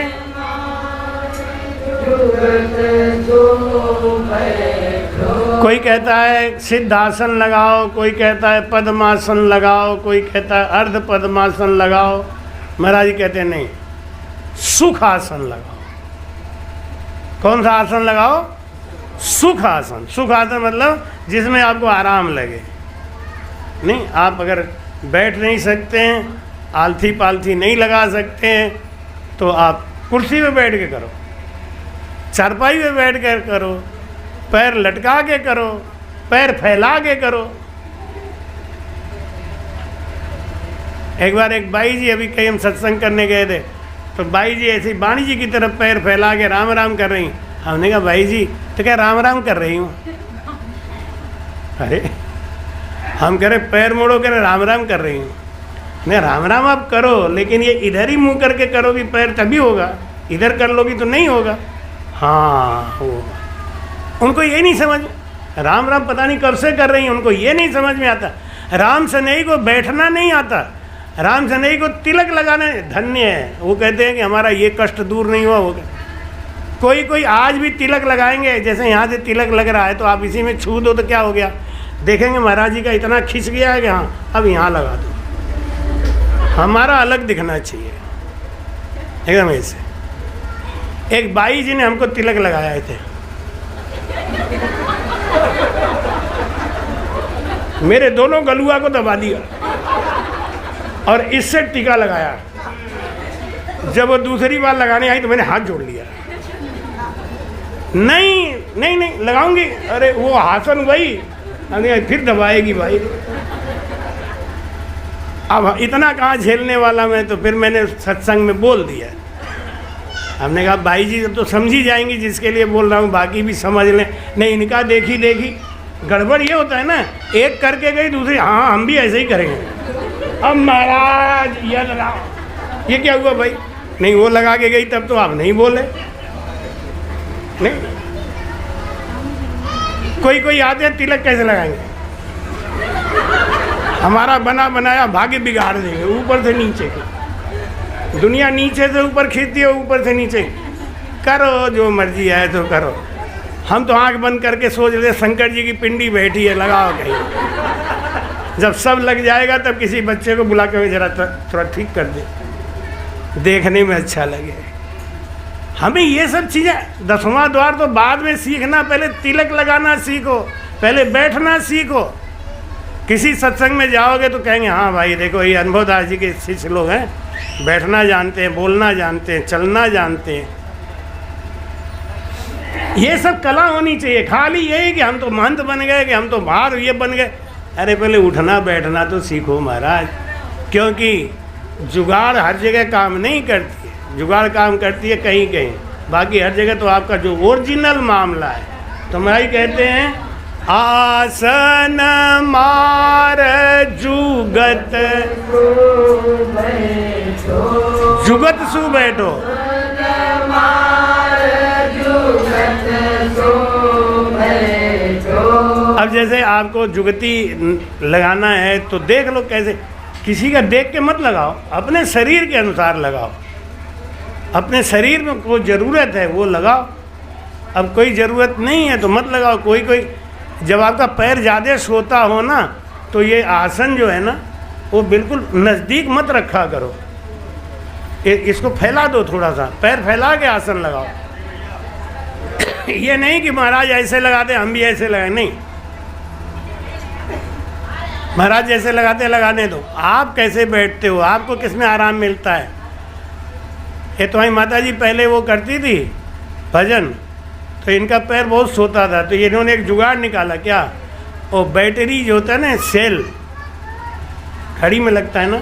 कोई कहता है सिद्धासन लगाओ, कोई कहता है पद्मासन लगाओ, कोई कहता है अर्ध पद्मासन लगाओ। महाराज जी कहते हैं नहीं, सुख आसन लगाओ। कौन सा आसन लगाओ? सुख आसन। सुख आसन मतलब जिसमें आपको आराम लगे। नहीं, आप अगर बैठ नहीं सकते हैं, आलथी पालथी नहीं लगा सकते हैं, तो आप कुर्सी पे बैठ के करो, चारपाई पे बैठ कर करो, पैर लटका के करो, पैर फैला के करो। एक बार एक बाई जी, अभी कहीं हम सत्संग करने गए थे, तो बाई जी ऐसे वाणी जी की तरफ पैर फैला के राम राम कर रही। हमने कहा बाई जी, तो क्या राम राम कर रही हूँ? अरे हम कह रहे पैर मोड़ो, कह रहे राम राम कर रही हूँ। नहीं, राम राम आप करो, लेकिन ये इधर ही मुंह करके करोगी पैर तभी होगा, इधर कर लोगी तो नहीं होगा। हाँ होगा। उनको ये नहीं समझ, राम राम पता नहीं कब से कर रही हैं, उनको ये नहीं समझ में आता। राम सनई को बैठना नहीं आता, राम सनई को तिलक लगाना धन्य है। वो कहते हैं कि हमारा ये कष्ट दूर नहीं हुआ होगा। कोई कोई आज भी तिलक लगाएंगे, जैसे यहाँ से तिलक लग रहा है तो आप इसी में छू दो तो क्या हो गया, देखेंगे महाराज जी का इतना खिंच गया है कि हाँ अब यहाँ लगा दो। हमारा अलग दिखना चाहिए एकदम ऐसे। एक बाई जी ने हमको तिलक लगाए थे, मेरे दोनों गलुआ को दबा दिया और इससे टीका लगाया। जब वो दूसरी बार लगाने आई तो मैंने हाथ जोड़ लिया, नहीं नहीं नहीं लगाऊंगी। अरे वो हासन वही, फिर दबाएगी भाई। अब इतना कहाँ झेलने वाला मैं, तो फिर मैंने सत्संग में बोल दिया। हमने कहा भाई जी तो समझी जाएंगी जिसके लिए बोल रहा हूँ, बाकी भी समझ लें। नहीं, इनका देखी देखी गड़बड़ ये होता है ना, एक करके गई दूसरी, हाँ हम भी ऐसे ही करेंगे। अब महाराज ये लगाओ, ये क्या हुआ भाई? नहीं, वो लगा के गई तब तो आप नहीं बोले। नहीं, कोई कोई आते हैं तिलक कैसे लगाएंगे, हमारा बना बनाया भाग्य बिगाड़ देंगे, ऊपर से नीचे। दुनिया नीचे से ऊपर खींचती है, ऊपर से नीचे। करो जो मर्जी है तो करो। हम तो आंख बंद करके सोच रहे शंकर जी की पिंडी बैठी है, लगाओ कहीं। जब सब लग जाएगा तब किसी बच्चे को बुला के जरा थोड़ा ठीक कर दे, देखने में अच्छा लगे। हमें ये सब चीज़ें 10वां द्वार तो बाद में सीखना, पहले तिलक लगाना सीखो, पहले बैठना सीखो। किसी सत्संग में जाओगे तो कहेंगे हाँ भाई देखो ये अनुभव दास जी के शिष्य लोग हैं, बैठना जानते हैं, बोलना जानते हैं, चलना जानते हैं। ये सब कला होनी चाहिए। खाली यही कि हम तो महंत बन गए, कि हम तो बाहर ये बन गए। अरे पहले उठना बैठना तो सीखो महाराज, क्योंकि जुगाड़ हर जगह काम नहीं करती है। जुगाड़ काम करती है कहीं कहीं, बाकी हर जगह तो आपका जो ओरिजिनल मामला है। तो मैं कहते हैं आसन मार जुगत, जुगत सु बैठो। अब जैसे आपको जुगती लगाना है तो देख लो कैसे, किसी का देख के मत लगाओ, अपने शरीर के अनुसार लगाओ। अपने शरीर में कोई ज़रूरत है वो लगाओ, अब कोई ज़रूरत नहीं है तो मत लगाओ। कोई कोई जब आपका पैर ज़्यादा सोता हो ना, तो ये आसन जो है ना वो बिल्कुल नज़दीक मत रखा करो, इसको फैला दो थोड़ा सा, पैर फैला के आसन लगाओ। ये नहीं कि महाराज ऐसे लगाते हम भी ऐसे लगाए, नहीं, महाराज जैसे लगाते लगाने दो। आप कैसे बैठते हो, आपको किस में आराम मिलता है। ये तुम्हारी माता जी पहले वो करती थी भजन, तो इनका पैर बहुत सोता था, तो इन्होंने एक जुगाड़ निकाला। क्या? वो बैटरी जो होता है ना, सेल घड़ी में लगता है ना,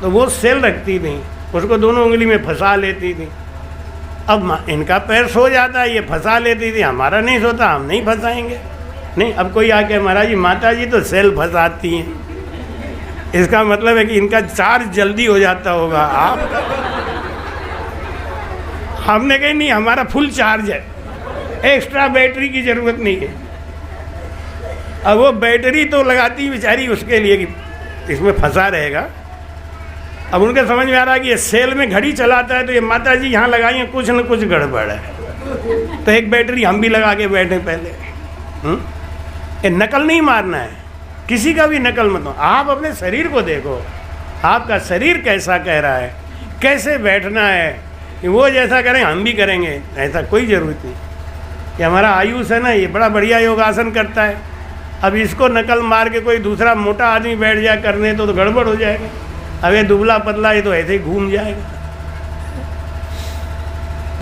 तो वो सेल रखती थी, उसको दोनों उंगली में फंसा लेती थी। अब इनका पैर सो जाता है, ये फंसा लेती थी, हमारा नहीं सोता, हम नहीं फंसाएंगे। नहीं, अब कोई आके महाराज जी माता जी तो सेल फंसाती हैं, इसका मतलब है कि इनका चार्ज जल्दी हो जाता होगा। आप हमने कही नहीं, हमारा फुल चार्ज है, एक्स्ट्रा बैटरी की ज़रूरत नहीं है। अब वो बैटरी तो लगाती बेचारी उसके लिए कि इसमें फंसा रहेगा। अब उनके समझ में आ रहा है कि ये सेल में घड़ी चलाता है, तो ये माता जी यहाँ लगाई हैं, कुछ न कुछ गड़बड़ है। तो एक बैटरी हम भी लगा के बैठे पहले। ये नकल नहीं मारना है, किसी का भी नकल मत मारो। आप अपने शरीर को देखो, आपका शरीर कैसा कह रहा है, कैसे बैठना है, वो जैसा करें हम भी करेंगे, ऐसा कोई ज़रूरत नहीं। कि हमारा आयुष है ना, ये बड़ा बढ़िया योगासन करता है, अब इसको नकल मार के कोई दूसरा मोटा आदमी बैठ जाए करने तो गड़बड़ हो जाएगा। अब ये दुबला पतला ये तो ऐसे ही घूम जाएगा।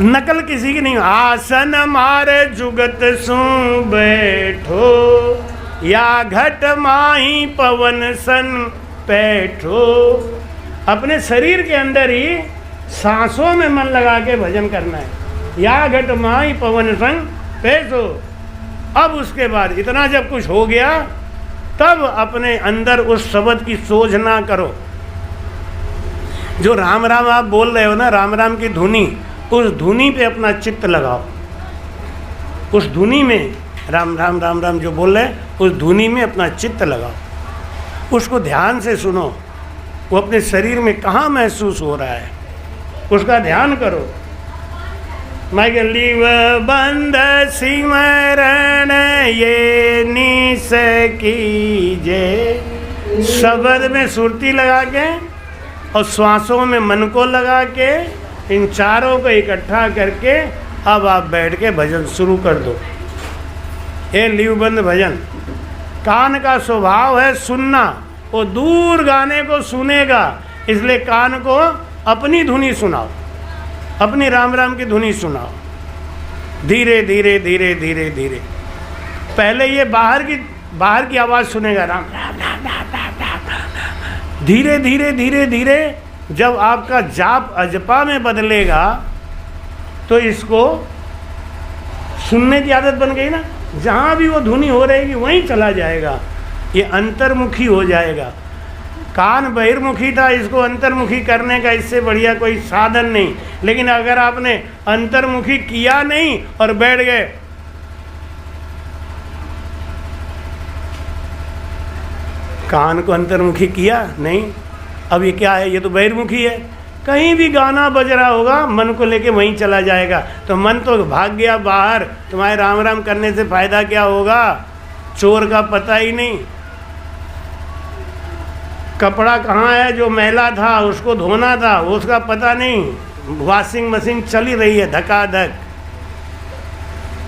नकल किसी की नहीं। आसन मारे जुगत सु बैठो, या घट माही पवन सन बैठो। अपने शरीर के अंदर ही सांसों में मन लगा के भजन करना है। या घट माही पवन सन बैठो। अब उसके बाद इतना जब कुछ हो गया, तब अपने अंदर उस शब्द की सोच ना करो। जो राम राम आप बोल रहे हो ना, राम राम की धुनी, उस धुनी पे अपना चित्त लगाओ। उस धुनी में राम राम राम राम जो बोल रहे हैं, उस धुनी में अपना चित्त लगाओ। उसको ध्यान से सुनो, वो अपने शरीर में कहाँ महसूस हो रहा है, उसका ध्यान करो। मैं लिव बंद सिमरण ये निस कीजे। शब्द में सुरती लगा के और श्वासों में मन को लगा के, इन चारों को इकट्ठा करके अब आप बैठ के भजन शुरू कर दो। ये लिवबंद भजन। कान का स्वभाव है सुनना, वो दूर गाने को सुनेगा, इसलिए कान को अपनी धुनी सुनाओ, अपनी राम राम की धुनी सुनाओ। धीरे धीरे धीरे धीरे धीरे। पहले ये बाहर की आवाज़ सुनेगा, राम राम राम राम राम राम राम। धीरे धीरे धीरे धीरे जब आपका जाप अजपा में बदलेगा तो इसको सुनने की आदत बन गई ना, जहाँ भी वो धुनी हो रहेगी वहीं चला जाएगा, ये अंतर्मुखी हो जाएगा। कान बहिर्मुखी था, इसको अंतर्मुखी करने का इससे बढ़िया कोई साधन नहीं। लेकिन अगर आपने अंतर्मुखी किया नहीं और बैठ गए, कान को अंतर्मुखी किया नहीं, अब ये क्या है, ये तो बहिर्मुखी है। कहीं भी गाना बज रहा होगा, मन को लेके वहीं चला जाएगा, तो मन तो भाग गया बाहर। तुम्हारे राम राम करने से फायदा क्या होगा, चोर का पता ही नहीं। कपड़ा कहाँ है, जो मैला था उसको धोना था, उसका पता नहीं। वॉशिंग मशीन चली रही है धकाधक,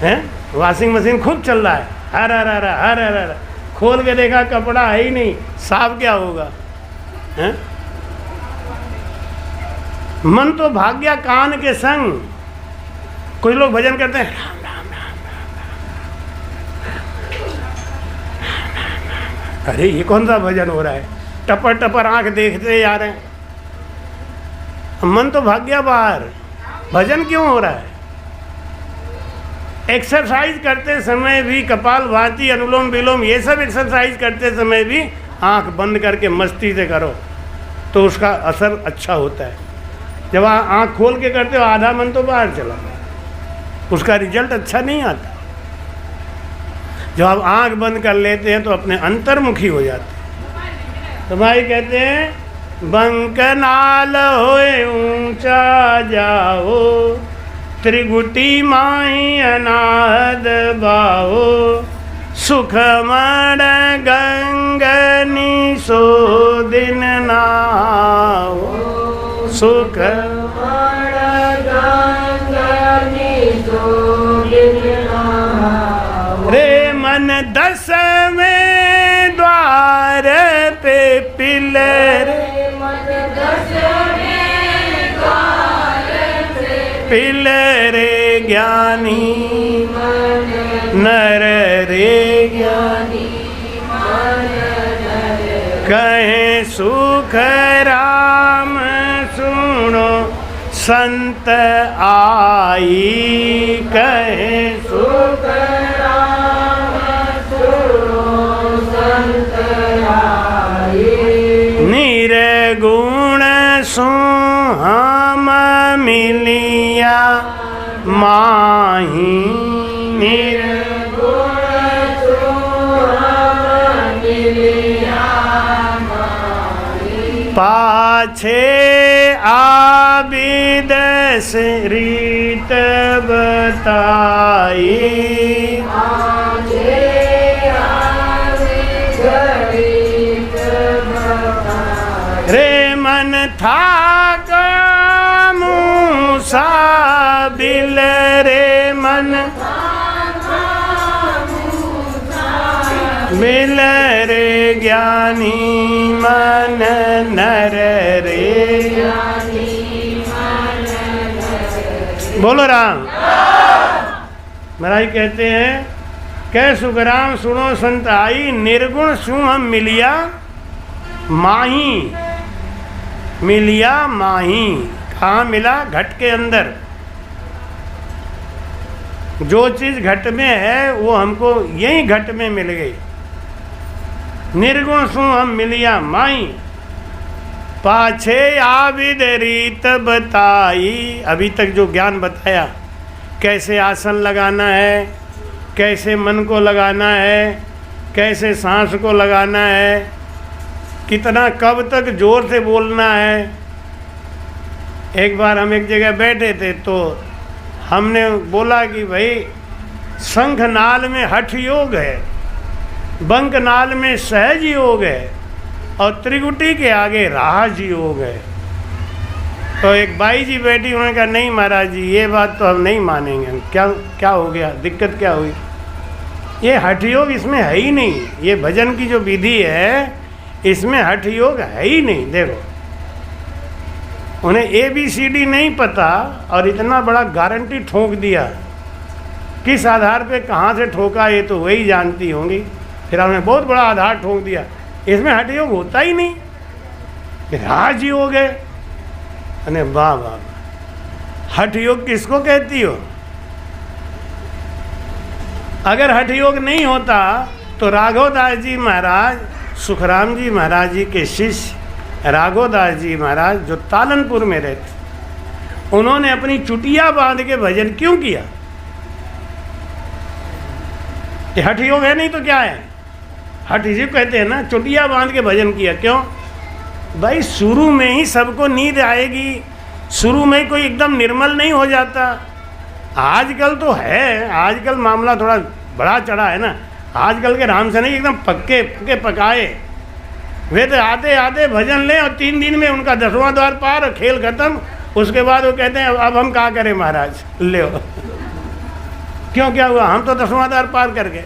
है वॉशिंग मशीन खूब चल रहा है, हर हर हर हर हर हर। खोल के देखा कपड़ा है ही नहीं, साफ क्या होगा, है? मन तो भाग गया कान के संग। कोई लोग भजन करते हैं राम राम राम राम। अरे ये कौन सा भजन हो रहा है, टपर टपर आंख देखते जा रहे हैं, मन तो भाग गया बाहर। भजन क्यों हो रहा है? एक्सरसाइज करते समय भी कपाल भाती, अनुलोम विलोम, ये सब एक्सरसाइज करते समय भी आंख बंद करके मस्ती से करो तो उसका असर अच्छा होता है। जब आप आँख खोल के करते हो आधा मन तो बाहर चला, उसका रिजल्ट अच्छा नहीं आता। जब आप आँख बंद कर लेते हैं तो अपने अंतर्मुखी हो जाते हैं। तो भाई कहते हैं बंकनाल होए ऊंचा जाओ, त्रिगुटी माही अनाहद बाओ, सुखमण गंगनी सो दिन नाओ, सुख रे मन 10वें द्वार पे पिलर, पिलर ज्ञानी नर रे ज्ञानी, कहे सुख राम सुनो संत आई, कहे सुख राम सुनो संत आई, निर्गुण सु हम मिलिया माही, निर्गुण सु हम मिलिया पाछे आबिद रीत बताई, पाछे रे मन थाक मूसा बिल रे मन बिल रे ज्ञानी मन नर रे। बोलो राम। महाराज कहते हैं कै सुखराम सुनो संत आई, निर्गुण सु हम मिलिया माही। मिलिया माही कहाँ मिला? घट के अंदर। जो चीज़ घट में है वो हमको यही घट में मिल गई। निर्गुण सु हम मिलिया माई, पाछे आविद रीत बताई। अभी तक जो ज्ञान बताया, कैसे आसन लगाना है, कैसे मन को लगाना है, कैसे सांस को लगाना है, कितना कब तक जोर से बोलना है। एक बार हम एक जगह बैठे थे तो हमने बोला कि भाई शंख नाल में हठ योग है, बंक नाल में सहज योग है और त्रिगुटी के आगे राज योग है। तो एक बाई जी बैठी, उन्होंने कहा नहीं महाराज जी ये बात तो हम नहीं मानेंगे। क्या क्या हो गया, दिक्कत क्या हुई? ये हठ योग इसमें है ही नहीं। ये भजन की जो विधि है इसमें हठ योग है ही नहीं। देखो उन्हें ABCD नहीं पता और इतना बड़ा गारंटी ठोक दिया। किस आधार पे कहाँ से ठोका ये तो वही जानती होंगी। फिर हमने बहुत बड़ा आधार ठोक दिया, इसमें हठ योग होता ही नहीं, राज योग है। अरे वाह वाह, हठ योग किसको कहती हो? अगर हठ योग नहीं होता तो राघवदास जी महाराज, सुखराम जी महाराज जी के शिष्य राघवदास जी महाराज जो तालनपुर में रहते, उन्होंने अपनी चुटिया बांध के भजन क्यों किया? ये हठ योग है नहीं तो क्या है? हठ इसी कहते हैं ना, चुटिया बांध के भजन किया। क्यों भाई? शुरू में ही सबको नींद आएगी, शुरू में कोई एकदम निर्मल नहीं हो जाता। आजकल तो है, आजकल मामला थोड़ा बड़ा चढ़ा है ना। आजकल के राम से नहीं, एकदम पक्के पक्के पकाए वे तो आते आते भजन लें और 3 दिन में उनका 10वां द्वार पार और खेल खत्म। उसके बाद वो कहते हैं अब हम क्या करें महाराज, ले क्यों क्या हुआ? हम तो 10वां द्वार पार कर गए।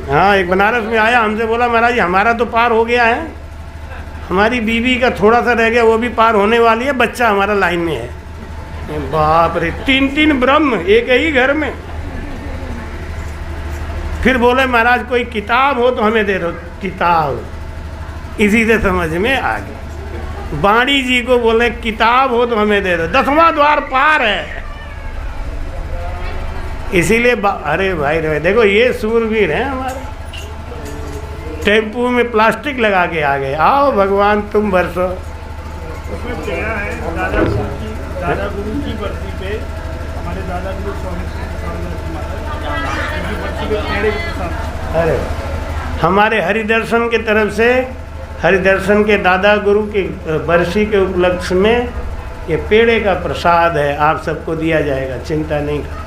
हाँ, एक बनारस में आया, हमसे बोला महाराज हमारा तो पार हो गया है, हमारी बीवी का थोड़ा सा रह गया, वो भी पार होने वाली है, बच्चा हमारा लाइन में है। बाप रे, 3 ब्रह्म एक ही घर में। फिर बोले महाराज कोई किताब हो तो हमें दे दो किताब। इसी से समझ में आ गया। बाणी जी को बोले किताब हो तो हमें दे दो, 10वां द्वार पार है। इसीलिए अरे भाई रे, देखो ये सूरवीर हैं हमारे। टेम्पू में प्लास्टिक लगा के आ गए, आओ भगवान तुम बरसो। उसमें क्या है, दादा गुरु की बरसी पे हमारे दादा गुरु स्वामी उनकी बरसी पे पेड़े के साथ। अरे हमारे हरिदर्शन के तरफ से, हरिदर्शन के दादा गुरु की बरसी के उपलक्ष्य में ये पेड़े का प्रसाद है, आप सबको दिया जाएगा, चिंता नहीं कर।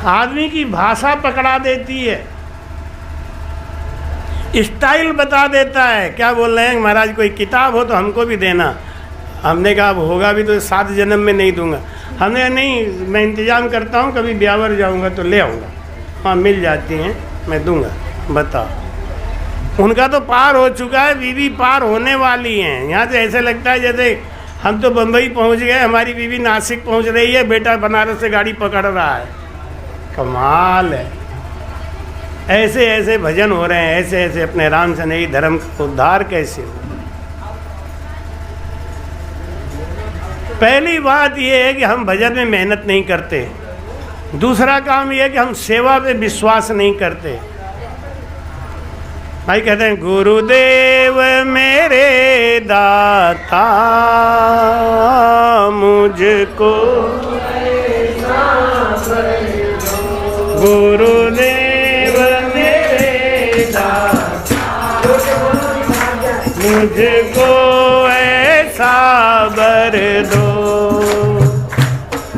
आदमी की भाषा पकड़ा देती है, स्टाइल बता देता है। क्या बोल रहे हैं महाराज कोई किताब हो तो हमको भी देना। हमने कहा अब होगा भी तो 7 जन्म में नहीं दूंगा। हमने नहीं, मैं इंतज़ाम करता हूँ, कभी ब्यावर जाऊँगा तो ले आऊँगा, हाँ मिल जाती हैं, मैं दूंगा। बताओ, उनका तो पार हो चुका है, बीवी पार होने वाली हैं। यहाँ से ऐसे लगता है जैसे हम तो बम्बई पहुँच गए, हमारी बीवी नासिक पहुँच रही है, बेटा बनारस से गाड़ी पकड़ रहा है। कमाल है। ऐसे ऐसे भजन हो रहे हैं, ऐसे ऐसे अपने राम से नहीं धर्म का उद्धार कैसे हो। पहली बात यह है कि हम भजन में मेहनत नहीं करते। दूसरा काम यह है कि हम सेवा पे विश्वास नहीं करते। भाई कहते हैं गुरुदेव मेरे दाता मुझको गुरुदेव मेरे दाता मुझको ऐसा बर दो,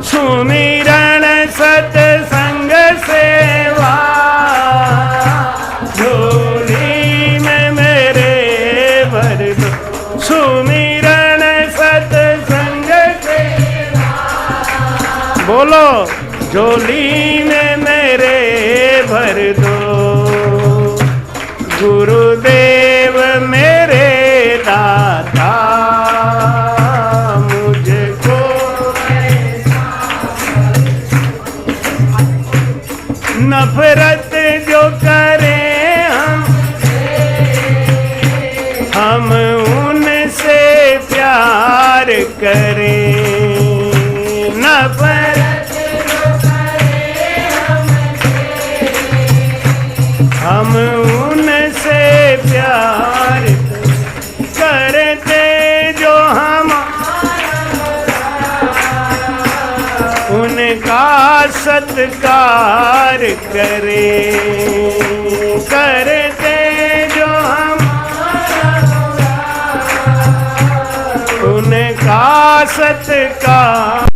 सुमिरन सत्संग सेवा झोली में बोलो, झोली में मेरे भर दो, गुरुदेव मेरे दाता, मुझको नफरत जो करें हम उनसे प्यार करें, नफरत जो करें हम उनसे प्यार करते, जो हम उनका सत्कार करें, करते जो हम उनका सत्कार।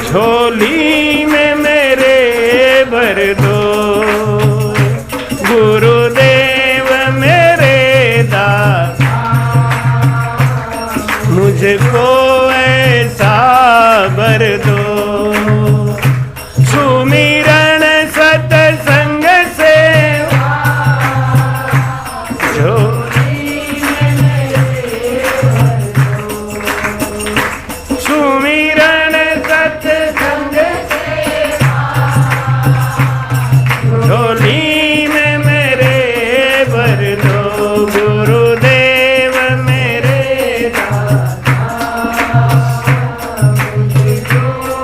झोली में मेरे भर दो, गुरुदेव मेरे दाता, मुझको ऐसा वर दो, सुमिरन सत्संग से सुमिरन सत्संग झोली में मेरे भर दो, गुरुदेव मेरे दाता, मुझको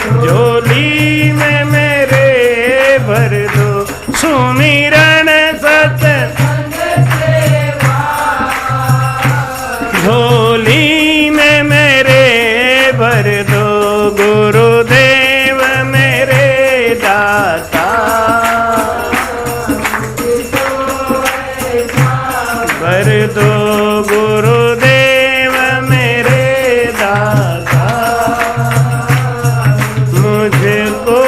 झोली में मेरे भर दो सुमिरन सत्संग सेवा, झोली में मेरे भर दो गुरुदेव मेरे दाता, भर दो गुरुदेव मेरे दाता, मुझको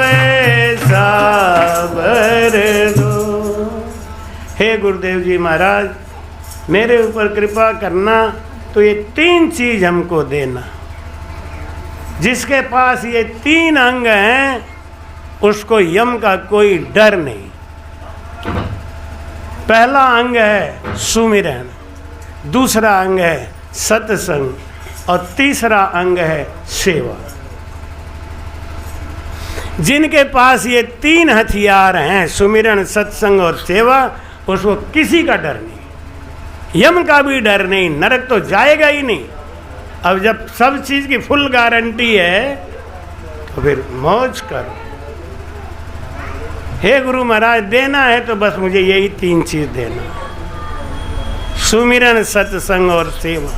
ऐसा भर दो। हे गुरुदेव जी महाराज, मेरे ऊपर कृपा करना, तो ये 3 चीज हमको देना। जिसके पास ये 3 अंग हैं उसको यम का कोई डर नहीं। पहला अंग है सुमिरन, दूसरा अंग है सत्संग और तीसरा अंग है सेवा। जिनके पास ये 3 हथियार हैं, सुमिरन, सत्संग और सेवा, उसको किसी का डर नहीं, यम का भी डर नहीं, नरक तो जाएगा ही नहीं। अब जब सब चीज की फुल गारंटी है तो फिर मौज करो। हे गुरु महाराज, देना है तो बस मुझे यही 3 चीज देना, सुमिरन, सत्संग और सेवा।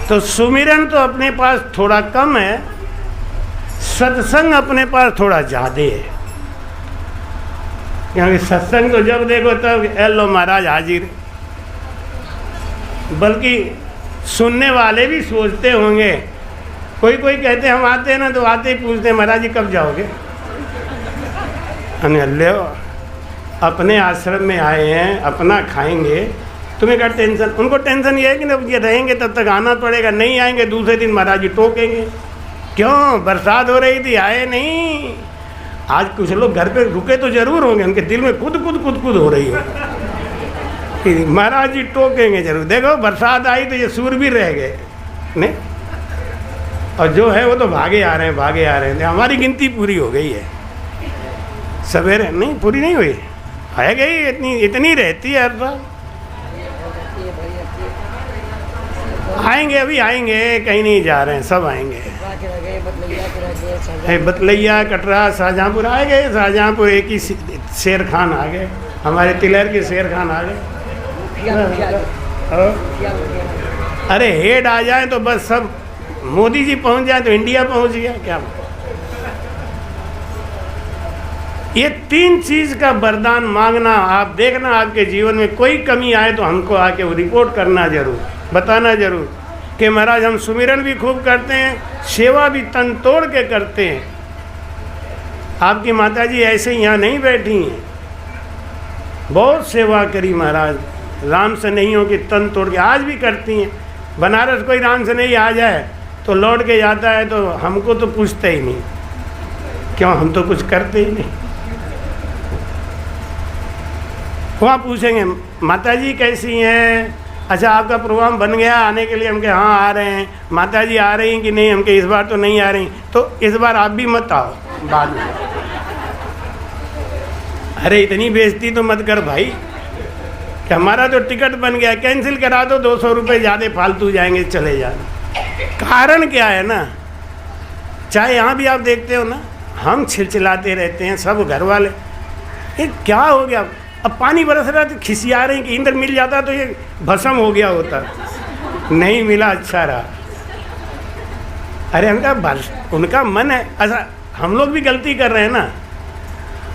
तो सुमिरन तो अपने पास थोड़ा कम है, सत्संग अपने पास थोड़ा ज़्यादा है, क्योंकि सत्संग तो जब देखो तब लो महाराज हाजिर। बल्कि सुनने वाले भी सोचते होंगे, कोई कोई कहते हम आते हैं ना तो आते ही पूछते हैं महाराज जी कब जाओगे। ले अपने आश्रम में आए हैं, अपना खाएंगे, तुम्हें क्या टेंशन। उनको टेंशन ये है कि जब ये रहेंगे तब तक आना पड़ेगा, नहीं आएंगे दूसरे दिन महाराज जी टोकेंगे, क्यों बरसात हो रही थी आए नहीं। आज कुछ लोग घर पे रुके तो जरूर होंगे, उनके दिल में खुद हो रही है कि महाराज जी टोकेंगे जरूर। देखो बरसात आई तो ये सूरबीर रह गए नहीं, और जो है वो तो भागे आ रहे हैं। हमारी गिनती पूरी हो गई है, सवेरे नहीं पूरी नहीं हुई है गई, इतनी रहती है हर बार। आएंगे, अभी आएंगे, कहीं नहीं जा रहे हैं, सब आएंगे। बतलैया, कटरा, शाहजहाँपुर आ गए। शाहजहाँपुर एक ही शेर खान आ गए, हमारे तिलहर के शेर खान आ गए। अरे हेड आ जाए तो बस सब, मोदी जी पहुंच जाए तो इंडिया पहुंच गया। क्या ये 3 चीज का वरदान मांगना, आप देखना आपके जीवन में कोई कमी आए तो हमको आके वो रिपोर्ट करना जरूर, बताना जरूर कि महाराज हम सुमिरन भी खूब करते हैं, सेवा भी तन तोड़ के करते हैं। आपकी माता जी ऐसे ही यहाँ नहीं बैठी हैं, बहुत सेवा करी महाराज, राम से नहीं हो कि तन तोड़ के, आज भी करती हैं। बनारस कोई राम से नहीं आ जाए तो लौट के जाता है तो हमको तो पूछते ही नहीं, क्यों, हम तो कुछ करते ही नहीं। वहाँ पूछेंगे माता जी कैसी हैं, अच्छा आपका प्रोग्राम बन गया आने के लिए, हम कहे हाँ आ रहे हैं। माता जी आ रही हैं कि नहीं, हम कहे इस बार तो नहीं आ रही, तो इस बार आप भी मत आओ बाद में। अरे इतनी बेइज्जती तो मत कर भाई, कि हमारा तो टिकट बन गया, कैंसिल करा दो, 200 रुपये ज़्यादा फालतू जाएंगे, चले जाना। कारण क्या है ना, चाहे यहाँ भी आप देखते हो ना, हम छिलचिलाते रहते हैं, सब घर वाले, ये क्या हो गया, अब पानी बरस रहा है तो खिसिया रहे हैं कि इंद्र मिल जाता तो ये भस्म हो गया होता, नहीं मिला, अच्छा रहा। अरे उनका मन है, अच्छा हम लोग भी गलती कर रहे हैं ना,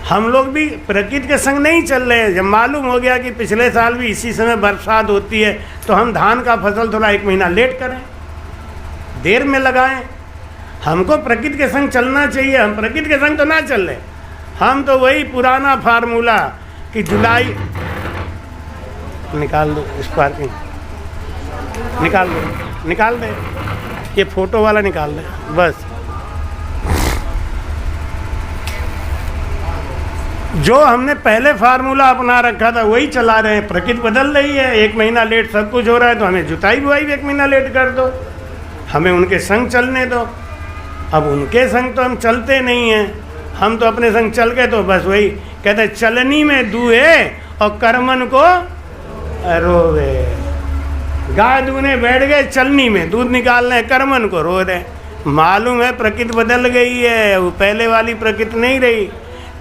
हम लोग भी प्रकृति के संग नहीं चल रहे हैं। जब मालूम हो गया कि पिछले साल भी इसी समय बरसात होती है तो हम धान का फसल थोड़ा 1 महीना लेट करें, देर में लगाएं। हमको प्रकृति के संग चलना चाहिए, हम प्रकृति के संग तो ना चल रहे, हम तो वही पुराना फार्मूला कि जुलाई निकाल दो, इस पार्किंग निकाल दे, ये फोटो वाला निकाल दे बस। जो हमने पहले फार्मूला अपना रखा था वही चला रहे हैं। प्रकृति बदल रही है, 1 महीना लेट सब कुछ हो रहा है, तो हमें जुताई बुआई भी 1 महीना लेट कर दो, हमें उनके संग चलने दो। अब उनके संग तो हम चलते नहीं हैं, हम तो अपने संग चल गए तो बस वही कहते चलनी में दूहे और कर्मन को रोवे। गाय दूने बैठ गए चलनी में, दूध निकाल रहे, कर्मन को रो रहे। मालूम है प्रकृति बदल गई है, वो पहले वाली प्रकृति नहीं रही।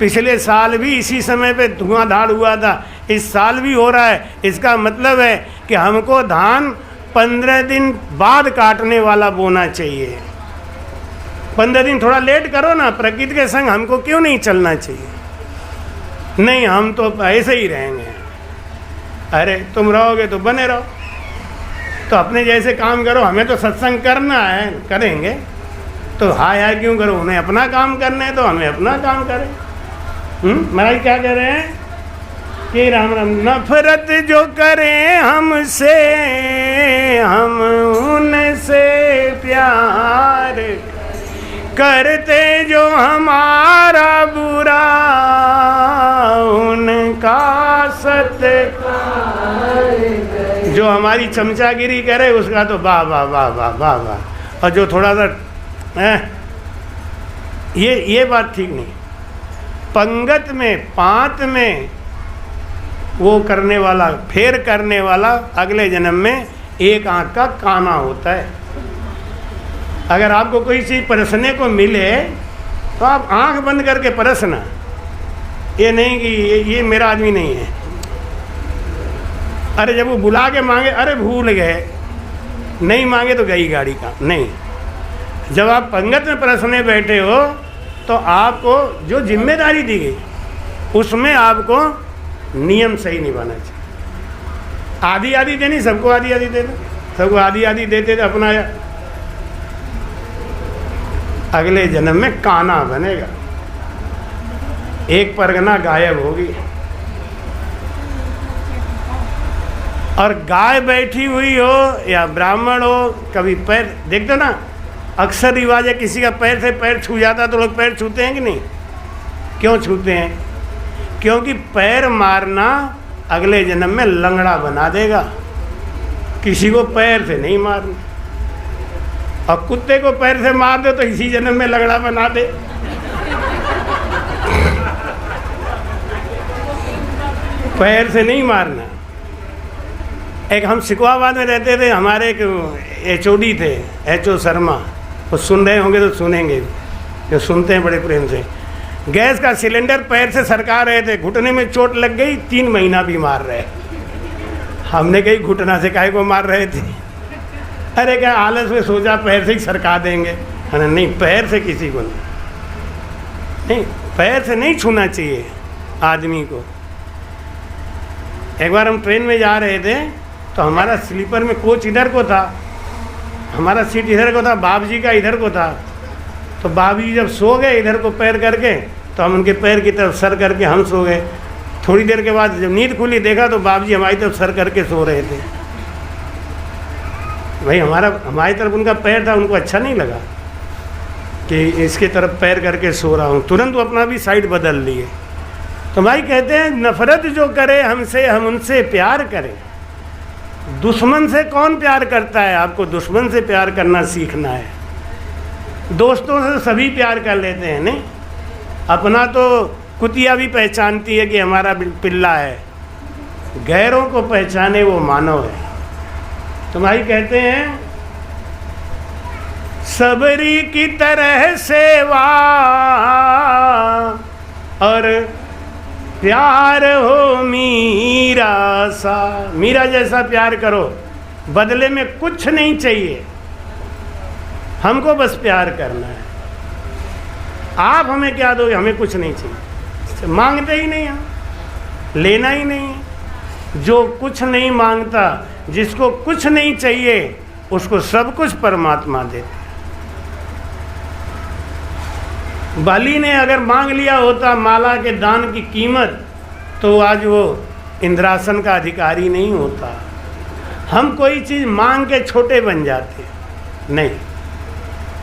पिछले साल भी इसी समय पे धुआंधार हुआ था, इस साल भी हो रहा है। इसका मतलब है कि हमको धान 15 दिन बाद काटने वाला बोना चाहिए। 15 दिन थोड़ा लेट करो ना, प्रकृति के संग हमको क्यों नहीं चलना चाहिए? नहीं, हम तो ऐसे ही रहेंगे। अरे तुम रहोगे तो बने रहो, तो अपने जैसे काम करो, हमें तो सत्संग करना है, करेंगे तो हाय हाय क्यों करो? उन्हें अपना काम करना है तो हमें अपना काम करें। महाराज क्या कह रहे हैं कि राम राम, नफरत जो करें हमसे हम उनसे प्यार, करते जो हमारा बुरा उनका सत्कार, जो हमारी चमचागिरी करे उसका तो वाह वाह वाह वाह वाह वाह, और जो थोड़ा सा ये बात ठीक नहीं। पंगत में, पांत में वो करने वाला, फेर करने वाला अगले जन्म में एक आंख का काना होता है। अगर आपको कोई चीज़ परसने को मिले तो आप आंख बंद करके परसना, ये नहीं कि ये मेरा आदमी नहीं है। अरे जब वो बुला के मांगे, अरे भूल गए, नहीं मांगे तो गई गाड़ी का नहीं। जब आप पंगत में परसने बैठे हो तो आपको जो जिम्मेदारी दी गई उसमें आपको नियम सही निभाना चाहिए। आधी आधी देनी, सबको आधी आधी देना, सबको आधी आधी देते तो अपना अगले जन्म में काना बनेगा, एक परगना गायब होगी। और गाय बैठी हुई हो या ब्राह्मण हो, कभी पैर देखते ना, अक्सर रिवाज है किसी का पैर से पैर छू जाता तो लोग पैर छूते हैं कि नहीं? क्यों छूते हैं? क्योंकि पैर मारना अगले जन्म में लंगड़ा बना देगा। किसी को पैर से नहीं मारना, और कुत्ते को पैर से मार दो तो इसी जन्म में लंगड़ा बना दे। पैर से नहीं मारना। एक हम सिकवाबाद में रहते थे, हमारे एक HOD थे, HO शर्मा, वो सुन रहे होंगे तो सुनेंगे, जो सुनते हैं बड़े प्रेम से। गैस का सिलेंडर पैर से सरका रहे थे, घुटने में चोट लग गई, 3 महीना भी मार रहे। हमने कहीं घुटना से काहे को मार रहे थे? अरे क्या आलस में सोचा पैर से ही सरका देंगे, है ना? नहीं, पैर से किसी को नहीं, पैर से नहीं छूना चाहिए आदमी को। एक बार हम ट्रेन में जा रहे थे तो हमारा स्लीपर में कोच इधर को था, हमारा सीट इधर को था, बाप जी का इधर को था। तो बाप जी जब सो गए इधर को पैर करके, तो हम उनके पैर की तरफ सर करके हम सो गए। थोड़ी देर के बाद जब नींद खुली देखा तो बाप जी हमारी तरफ सर करके सो रहे थे। भाई हमारी तरफ उनका पैर था, उनको अच्छा नहीं लगा कि इसके तरफ पैर करके सो रहा हूँ, तुरंत वो अपना भी साइड बदल लिए। तो भाई कहते हैं नफरत जो करे हमसे हम उनसे प्यार करें। दुश्मन से कौन प्यार करता है? आपको दुश्मन से प्यार करना सीखना है। दोस्तों से सभी प्यार कर लेते हैं, नहीं? अपना तो कुतिया भी पहचानती है कि हमारा पिल्ला है, गैरों को पहचाने वो मानव है। तो भाई कहते हैं सबरी की तरह सेवा और प्यार हो मीरा सा। मीरा जैसा प्यार करो, बदले में कुछ नहीं चाहिए, हमको बस प्यार करना है। आप हमें क्या दोगे? हमें कुछ नहीं चाहिए, मांगते ही नहीं, हम लेना ही नहीं है। जो कुछ नहीं मांगता, जिसको कुछ नहीं चाहिए, उसको सब कुछ परमात्मा देते। बलि ने अगर मांग लिया होता माला के दान की कीमत, तो आज वो इंद्रासन का अधिकारी नहीं होता। हम कोई चीज़ मांग के छोटे बन जाते नहीं,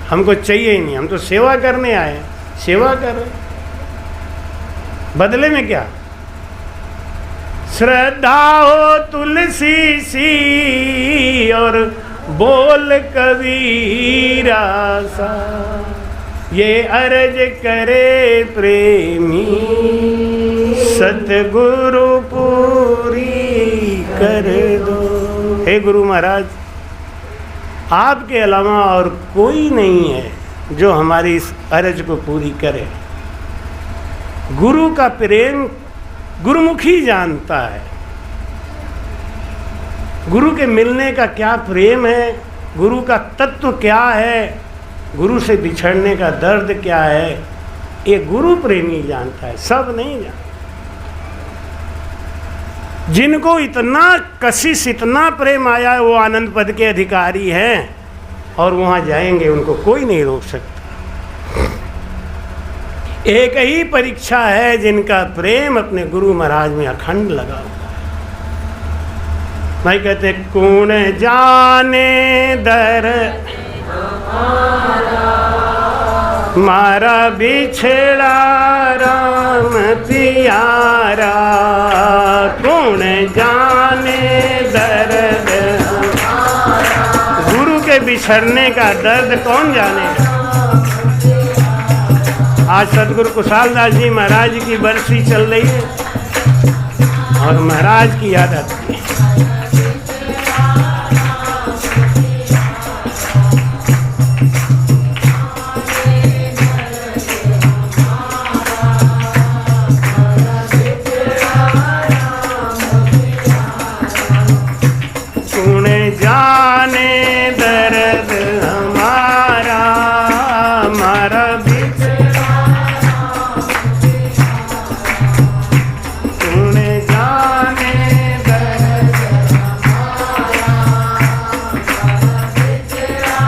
हमको चाहिए ही नहीं, हम तो सेवा करने आए, सेवा कर रहे, बदले में क्या? श्रद्धा हो तुलसी सी और बोल कबीरा सा, ये अर्ज करे प्रेमी सतगुरु पूरी कर दो। हे गुरु महाराज, आपके अलावा और कोई नहीं है जो हमारी इस अर्ज को पूरी करे। गुरु का प्रेम गुरुमुखी जानता है। गुरु के मिलने का क्या प्रेम है, गुरु का तत्व क्या है, गुरु से बिछड़ने का दर्द क्या है, ये गुरु प्रेमी जानता है, सब नहीं जानता। जिनको इतना कशिश, इतना प्रेम आया है, वो आनंद पद के अधिकारी हैं और वहाँ जाएंगे, उनको कोई नहीं रोक सकता। एक ही परीक्षा है जिनका प्रेम अपने गुरु महाराज में अखंड लगा हुआ है। भाई कहते कौन जाने दर मारा बिछड़ा राम प्यारा, कौन जाने दर्द, गुरु के बिछड़ने का दर्द कौन जानेगा। आज सदगुरु कुशाल दास जी महाराज की बरसी चल रही है और महाराज की याद आती है। जाने दर्द हमारा, हमारा बिछड़ा, तूने जाने दर्द हमारा, हमारा बिछड़ा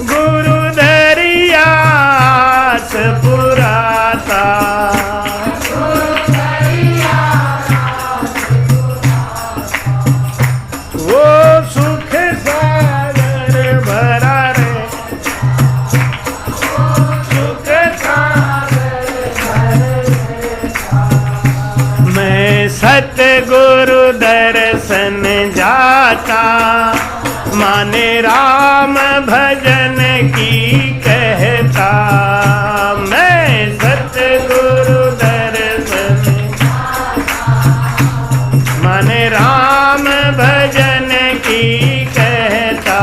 गुरु दरिया से पुराता, सतगुरु दर्शन जाता, माने राम भजन की कहता। मैं सतगुरु दर्शन माने राम भजन की कहता,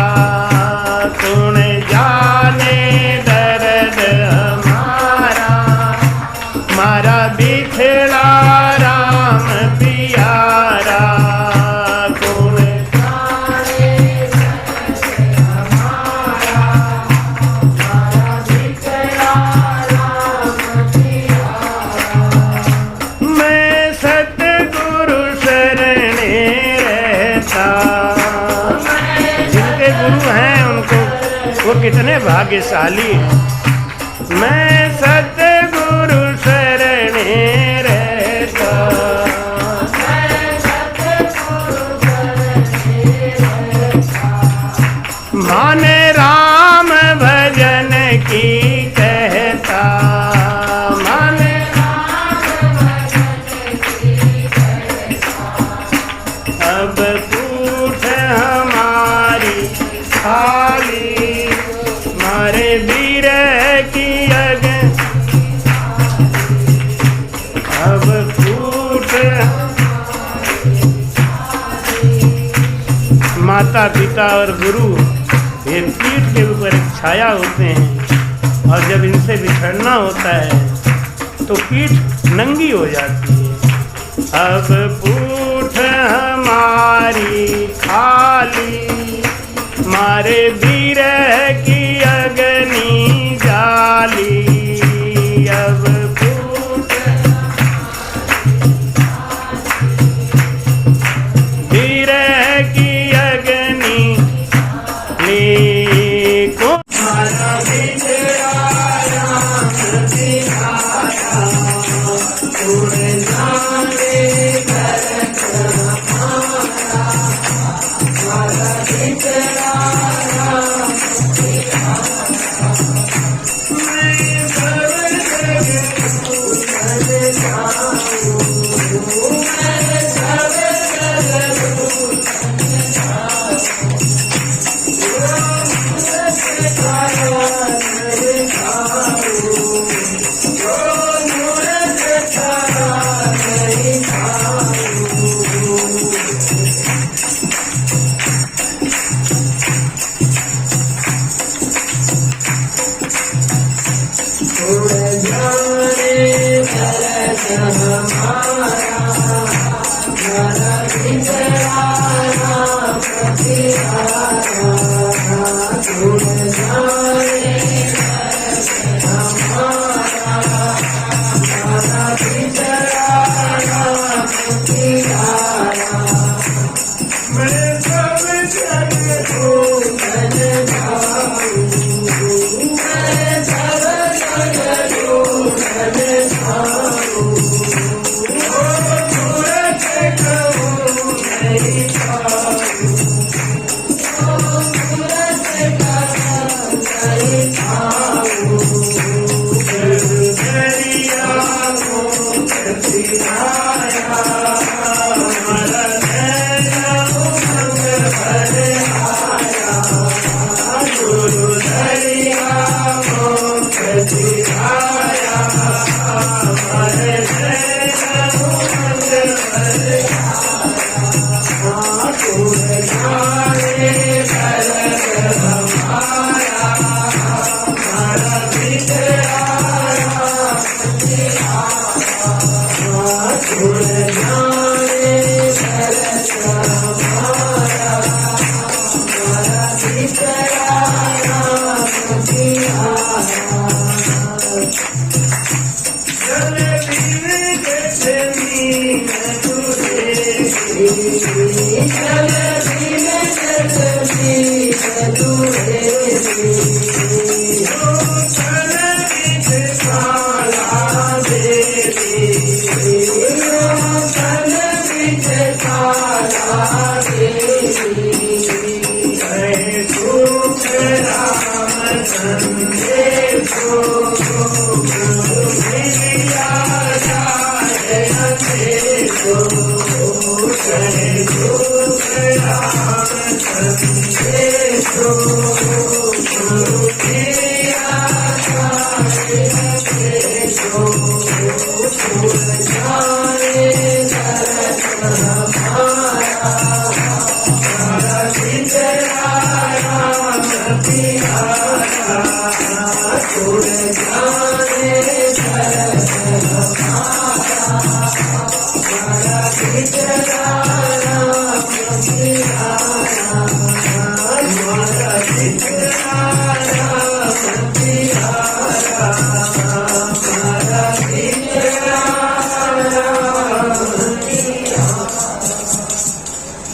तुम जाने दर्द हमारा, मारा बिछड़ा राम प्यारा, कौन जाने दर्द हमारा, मारा बिछड़ा राम प्यारा। मैं सतगुरु शरणे रहता, जिनके गुरु हैं उनको वो कितने भाग्यशाली हैं। मैं सतगुरु शरणे रहता, माने राम भजन की कहता, माने राम भजन की कहता। अब पूछ हमारी थाली, मारे बीरह की अगन, अब पूछ माता पिता और गुरु ये पीठ के ऊपर एक छाया होते हैं और जब इनसे बिछड़ना होता है तो पीठ नंगी हो जाती है। अब पूछ हमारी खाली, मारे बीरह की अग्नि जाली, अब पूछ बीरह की अग्नि को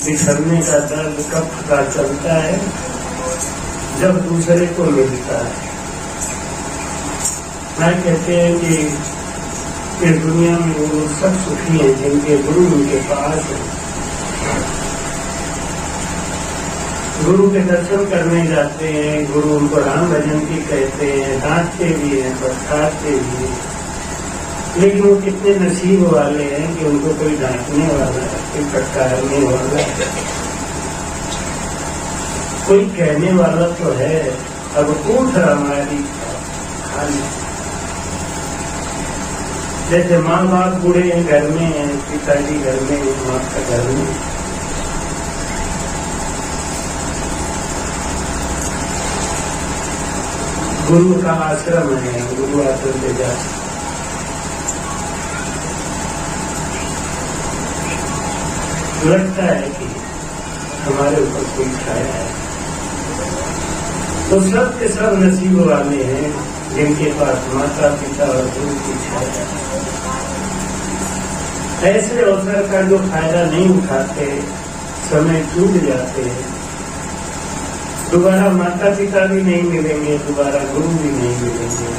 बिछड़ने का दर्द कब पता चलता है? जब दूसरे को मिलता है। मैं कहते हैं कि इस दुनिया में वो सब सुखी हैं जिनके गुरु उनके पास है। गुरु के दर्शन करने जाते हैं, गुरु उनको राम भजन की कहते हैं, डांटते भी हैं, बरसाते भी हैं, लेकिन वो कितने नसीब वाले हैं कि उनको कोई डांटने वाला है, कोई फटकारने वाला है, कोई कहने वाला तो है। अब उठ हमारी खाली जैसे माँ बाप बूढ़े हैं, घर में हैं, पिताजी घर में हैं, माता घर में। गुरु का आश्रम है, गुरु आश्रम पे जा लगता है कि हमारे ऊपर कोई छाया है। तो सब के सब नसीब वाले हैं जिनके पास माता पिता और गुरु की छाया है। ऐसे अवसर का जो फायदा नहीं उठाते, समय चूक जाते हैं, दोबारा माता पिता भी नहीं मिलेंगे, दोबारा गुरु भी नहीं मिलेंगे,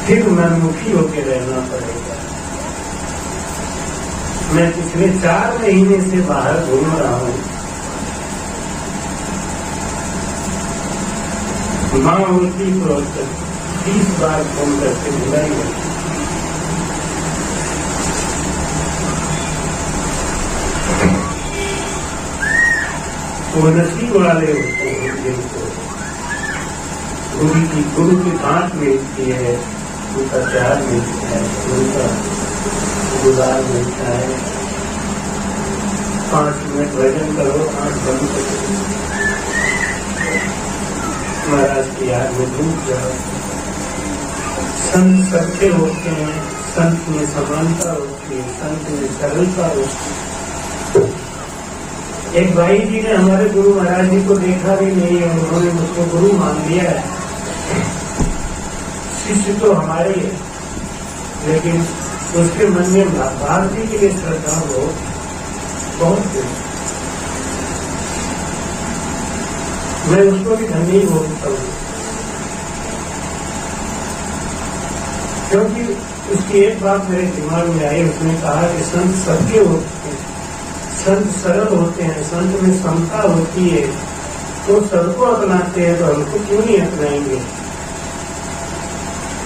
फिर मनमुखी होकर रहना पड़ेगा। मैं पिछले 4 महीने से बाहर घूम रहा हूँ। माँ उनकी को 30 बार फोन करके बुलाएंगे। वो नसीब वाले होते हैं जिनको गुरु की बात मिलती है, उनका प्यार मिलता है, उनका गुजार मिलता है। 5 मिनट भजन करो, आंख बंद करो, महाराज की याद में डूब जाओ, संत सत्य होते हैं, संत में समानता होती है, संत में सरलता होती है। एक भाई जी ने हमारे गुरु महाराज जी को देखा भी नहीं है, उन्होंने मुझको गुरु मान लिया है। शिष्य तो हमारे ही है, लेकिन उसके मन में भारती के लिए श्रद्धा हो बहुत है। मैं उसको भी धन्य ही बोलता हूँ, क्योंकि उसकी एक बात मेरे दिमाग में आई। उसने कहा कि संत सत्य होते हैं, संत सरल होते हैं, संत में समता होती है, तो सबको अपनाते हैं, तो हमको क्यों नहीं अपनाएंगे?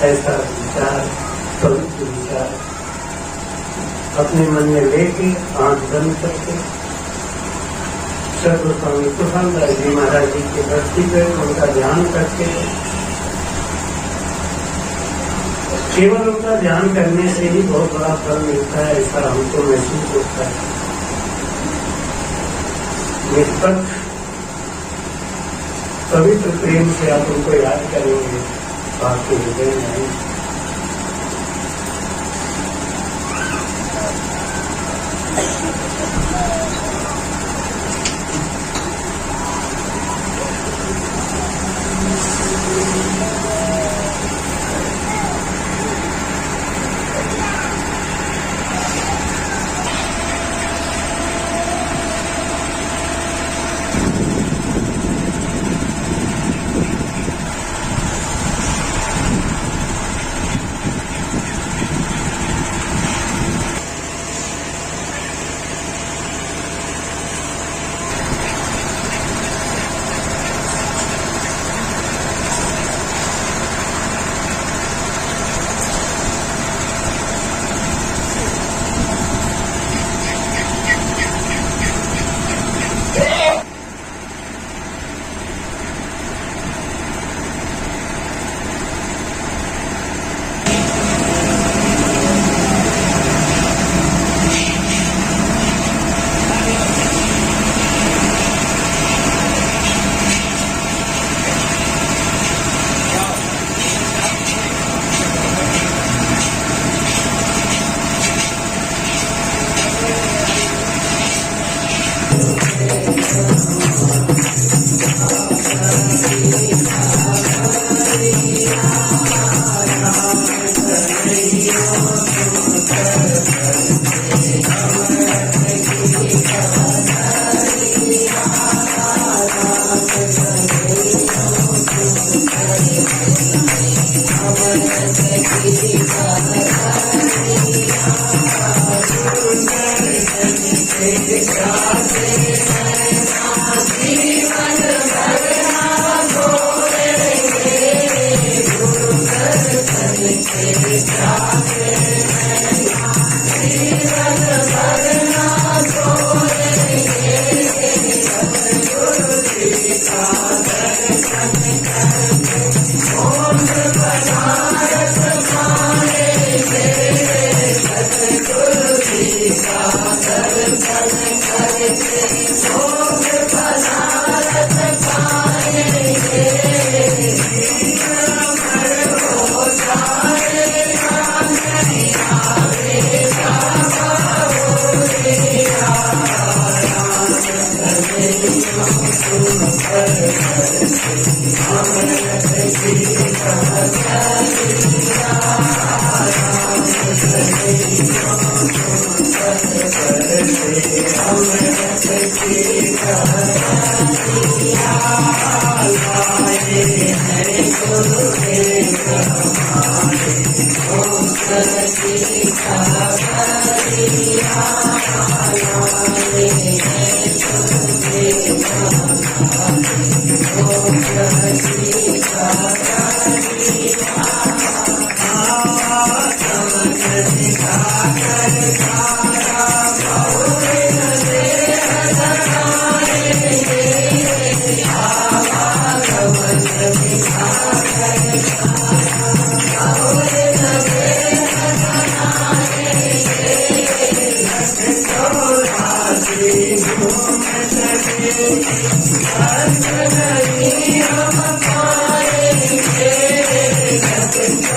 ऐसा विचार, पवित्र विचार अपने मन में लेके आंख बंद करके सर्व स्वामी कुशालदास जी महाराज जी के धरती पर उनका ध्यान करके, केवल उनका ध्यान करने से ही बहुत बड़ा फल मिलता है, ऐसा हमको महसूस होता है। निष्पक्ष पवित्र प्रेम से आप उनको याद करेंगे, आपके हृदय में आएंगे।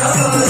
Oh,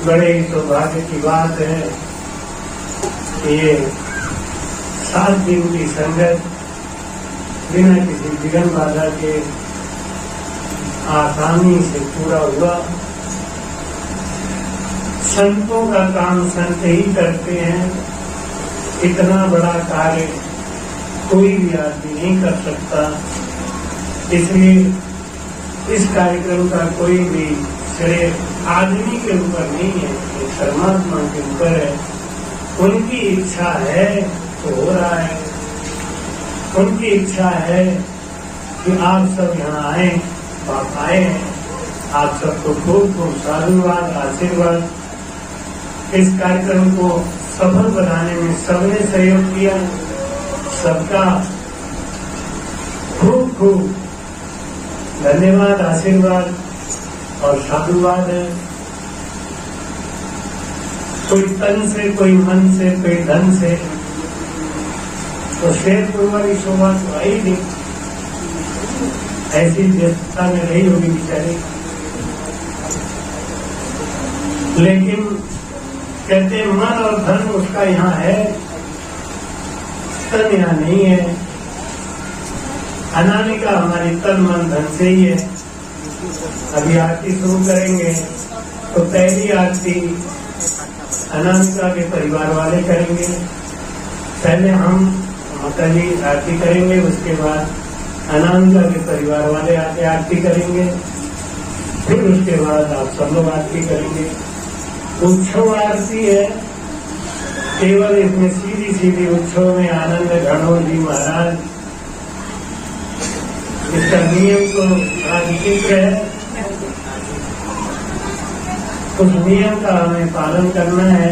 बड़े ही सौभाग्य की बात है कि ये 7 दिन की संगत बिना किसी विघ्न बाधा के आसानी से पूरा हुआ। संतों का काम संत ही करते हैं, इतना बड़ा कार्य कोई भी आदमी नहीं कर सकता। इसलिए इस कार्यक्रम का कोई भी श्रेय आदमी के ऊपर नहीं है, ये परमात्मा के ऊपर है। उनकी इच्छा है तो हो रहा है। उनकी इच्छा है कि आप सब यहाँ आए, आप आए हैं। आप सबको खूब खूब साधुवाद, आशीर्वाद। इस कार्यक्रम को सफल बनाने में सबने सहयोग किया, सबका खूब खूब धन्यवाद, आशीर्वाद और साधुवाद है। कोई तन से, कोई मन से, कोई धन से, तो शेरपुर वाली शोभा तो आई नहीं, ऐसी व्यस्तता में रही होगी बेचारी। लेकिन कहते मन और धन उसका यहाँ है, तन यहाँ नहीं है। अनामिका हमारी तन मन धन से ही है। अभी आरती शुरू करेंगे तो पहली आरती अनामिका के परिवार वाले करेंगे। पहले हम माता जी आरती करेंगे, उसके बाद अनामिका के परिवार वाले आके आरती करेंगे, फिर उसके बाद आप सब लोग आरती करेंगे। उत्सव आरती है, केवल इसमें सीधी सीधी उत्सव में आनंद घनौर जी महाराज, इसका नियम तो बड़ा विचित्र है। उस नियम का हमें पालन करना है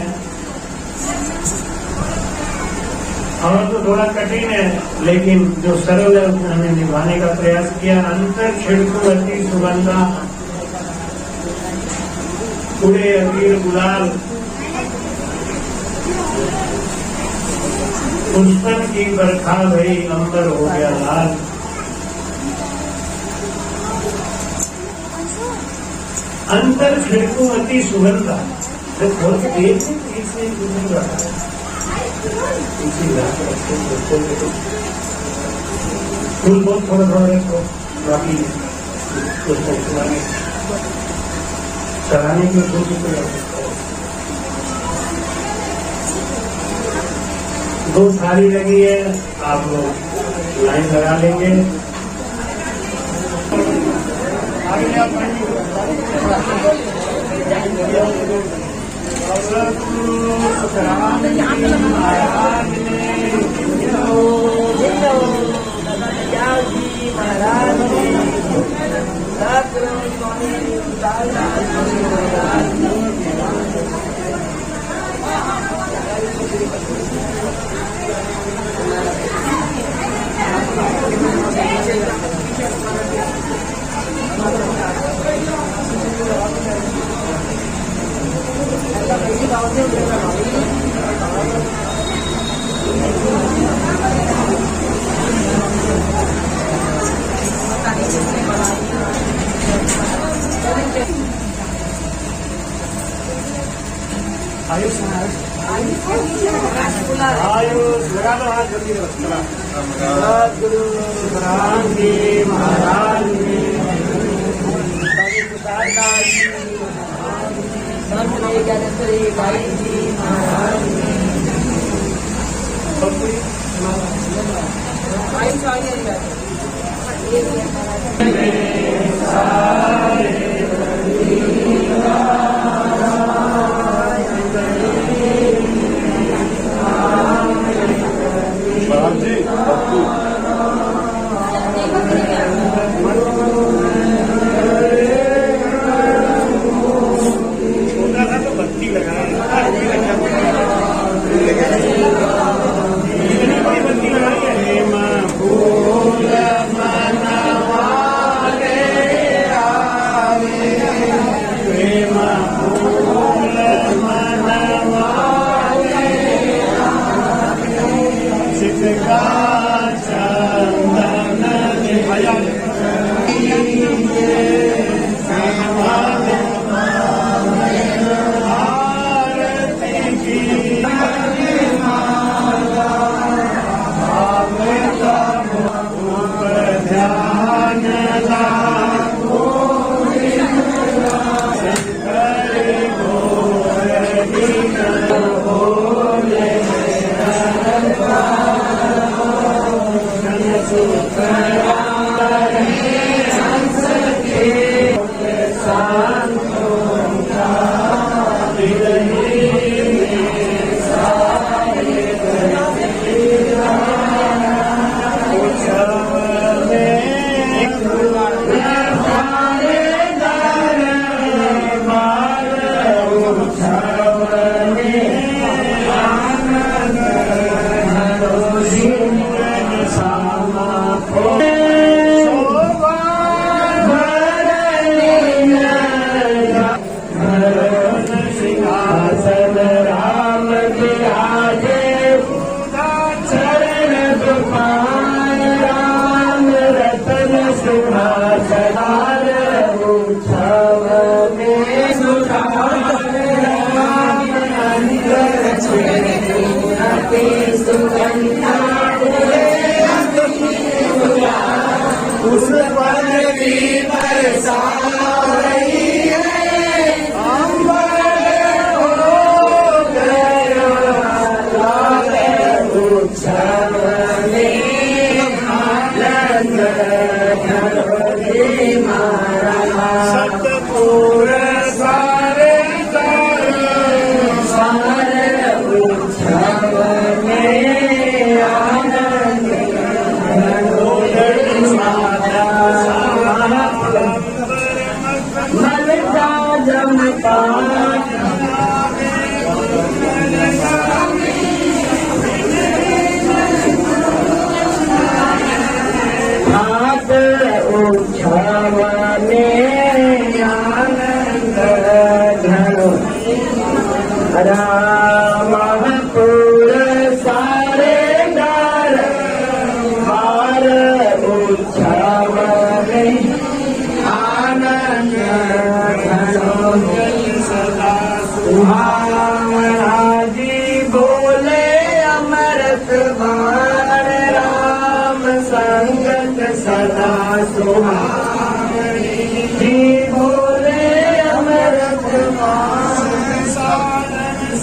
और तो थोड़ा कठिन है, लेकिन जो सरल है उसमें हमें निभाने का प्रयास किया। अंतर छिड़कू अति सुगंधा, पूरे अबीर गुलाल, पुष्पन की बरखा भई, अंबर हो गया लाल। अंतर छिड़कू अति सुगंधा, तो बहुत देर से तीसरे नहीं रहा है, फूल बहुत थोड़ा थोड़ा रखो, बाकी चलाने की कोशिश करो। 2 थाली लगी है, आप लोग लाइन लगा लेंगे। आयुष लगा दो हाथ जल्दी। गुरु राम जी महाराज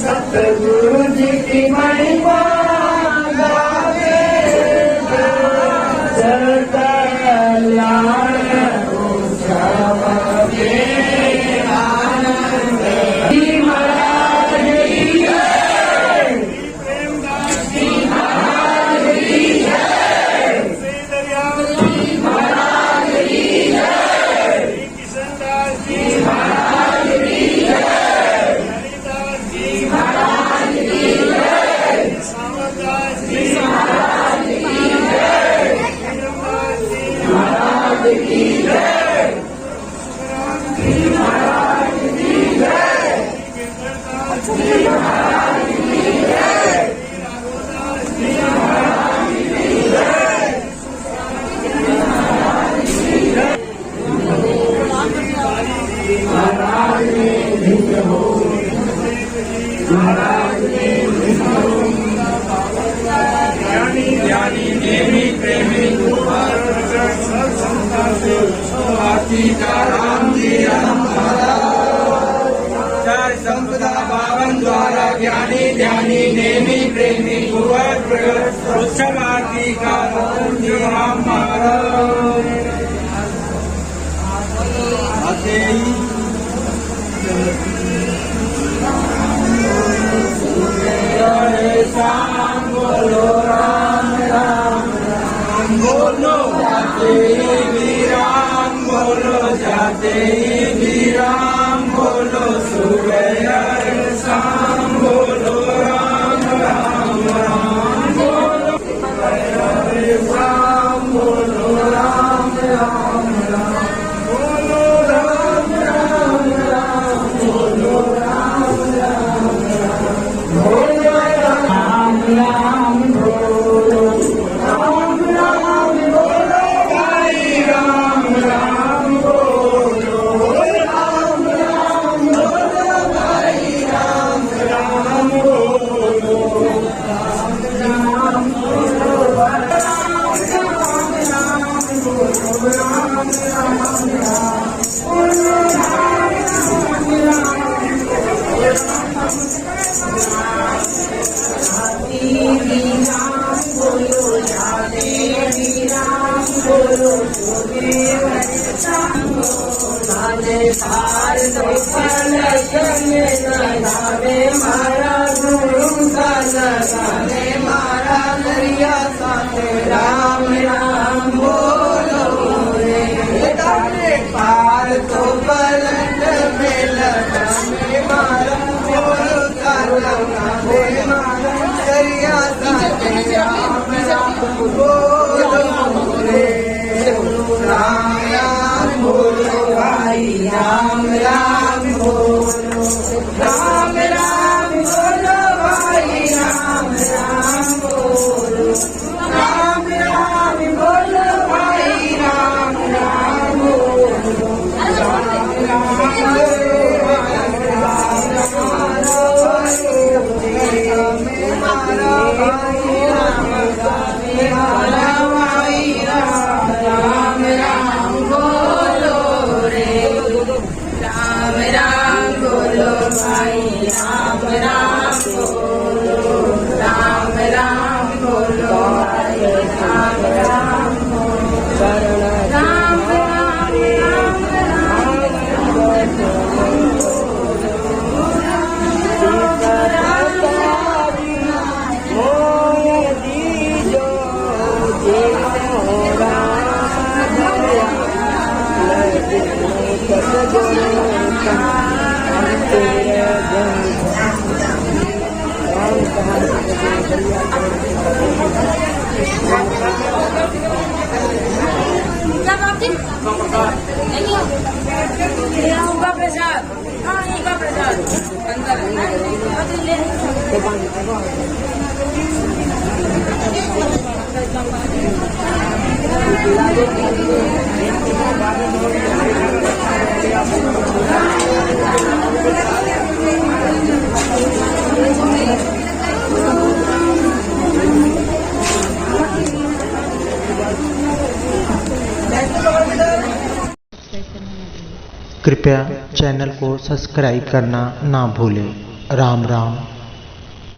सतगुरु जी की महिमा गावे जय कल्याण उछावे आनंद जी महाराज की जय, प्रेमदास जी महाराज की जय, श्री दरियाव जी महाराज की जय, श्री किशनदास जी महाराज की जय, हरिदास जी महाराज की जय, सावरदास जी महाराज की जय, धर्मदास जी महाराज की जय, महाराज की जय, गिरधरदास महाराज की जय, राघवदास जी महाराज की जय, महाराज ने भिन्न हो, महाराज ने भिन्न हो, ज्ञानी ज्ञानी नेमी प्रेमी कुमार प्रगट सब संता से आती का राम जी चार संपदा पावन द्वारा ज्ञानी ध्यानी नेमी प्रेमी कुमार प्रगट उत्सव आरती का राम जी हमारा आते ही शाम बोलो राम राम राम बोलो जाते भी राम बोलो, जाते भी राम बोलो, सुबह और शाम बोलो राम राम राम बोलो, राम बोलो राम राम राम बोलो राम राम राम बोलो राम राम राम बोलो राम राम बोलो, राम राम बोलो भाई, राम राम बोलो, राम राम बोलो भाई, राम राम बोलो, राम राम बोलो, राम राम बोलो, राम राम राम बोलो, राम राम बोलो रे, पार तो पलट में लगा में मारा बोलो रे मारा दरिया साथे राम राम बोलो रे, राम राम बोलो भाई, राम राम बोलो, राम राम बोलो भाई, राम राम बोलो, राम राम बोलो भाई, राम राम बोलो, राम राम बोलो, राम राम क्या बात है? नहीं हो? होगा प्रसाद। हाँ, ये का प्रसाद अंदर कृपया चैनल को सब्सक्राइब करना ना भूलें। राम राम।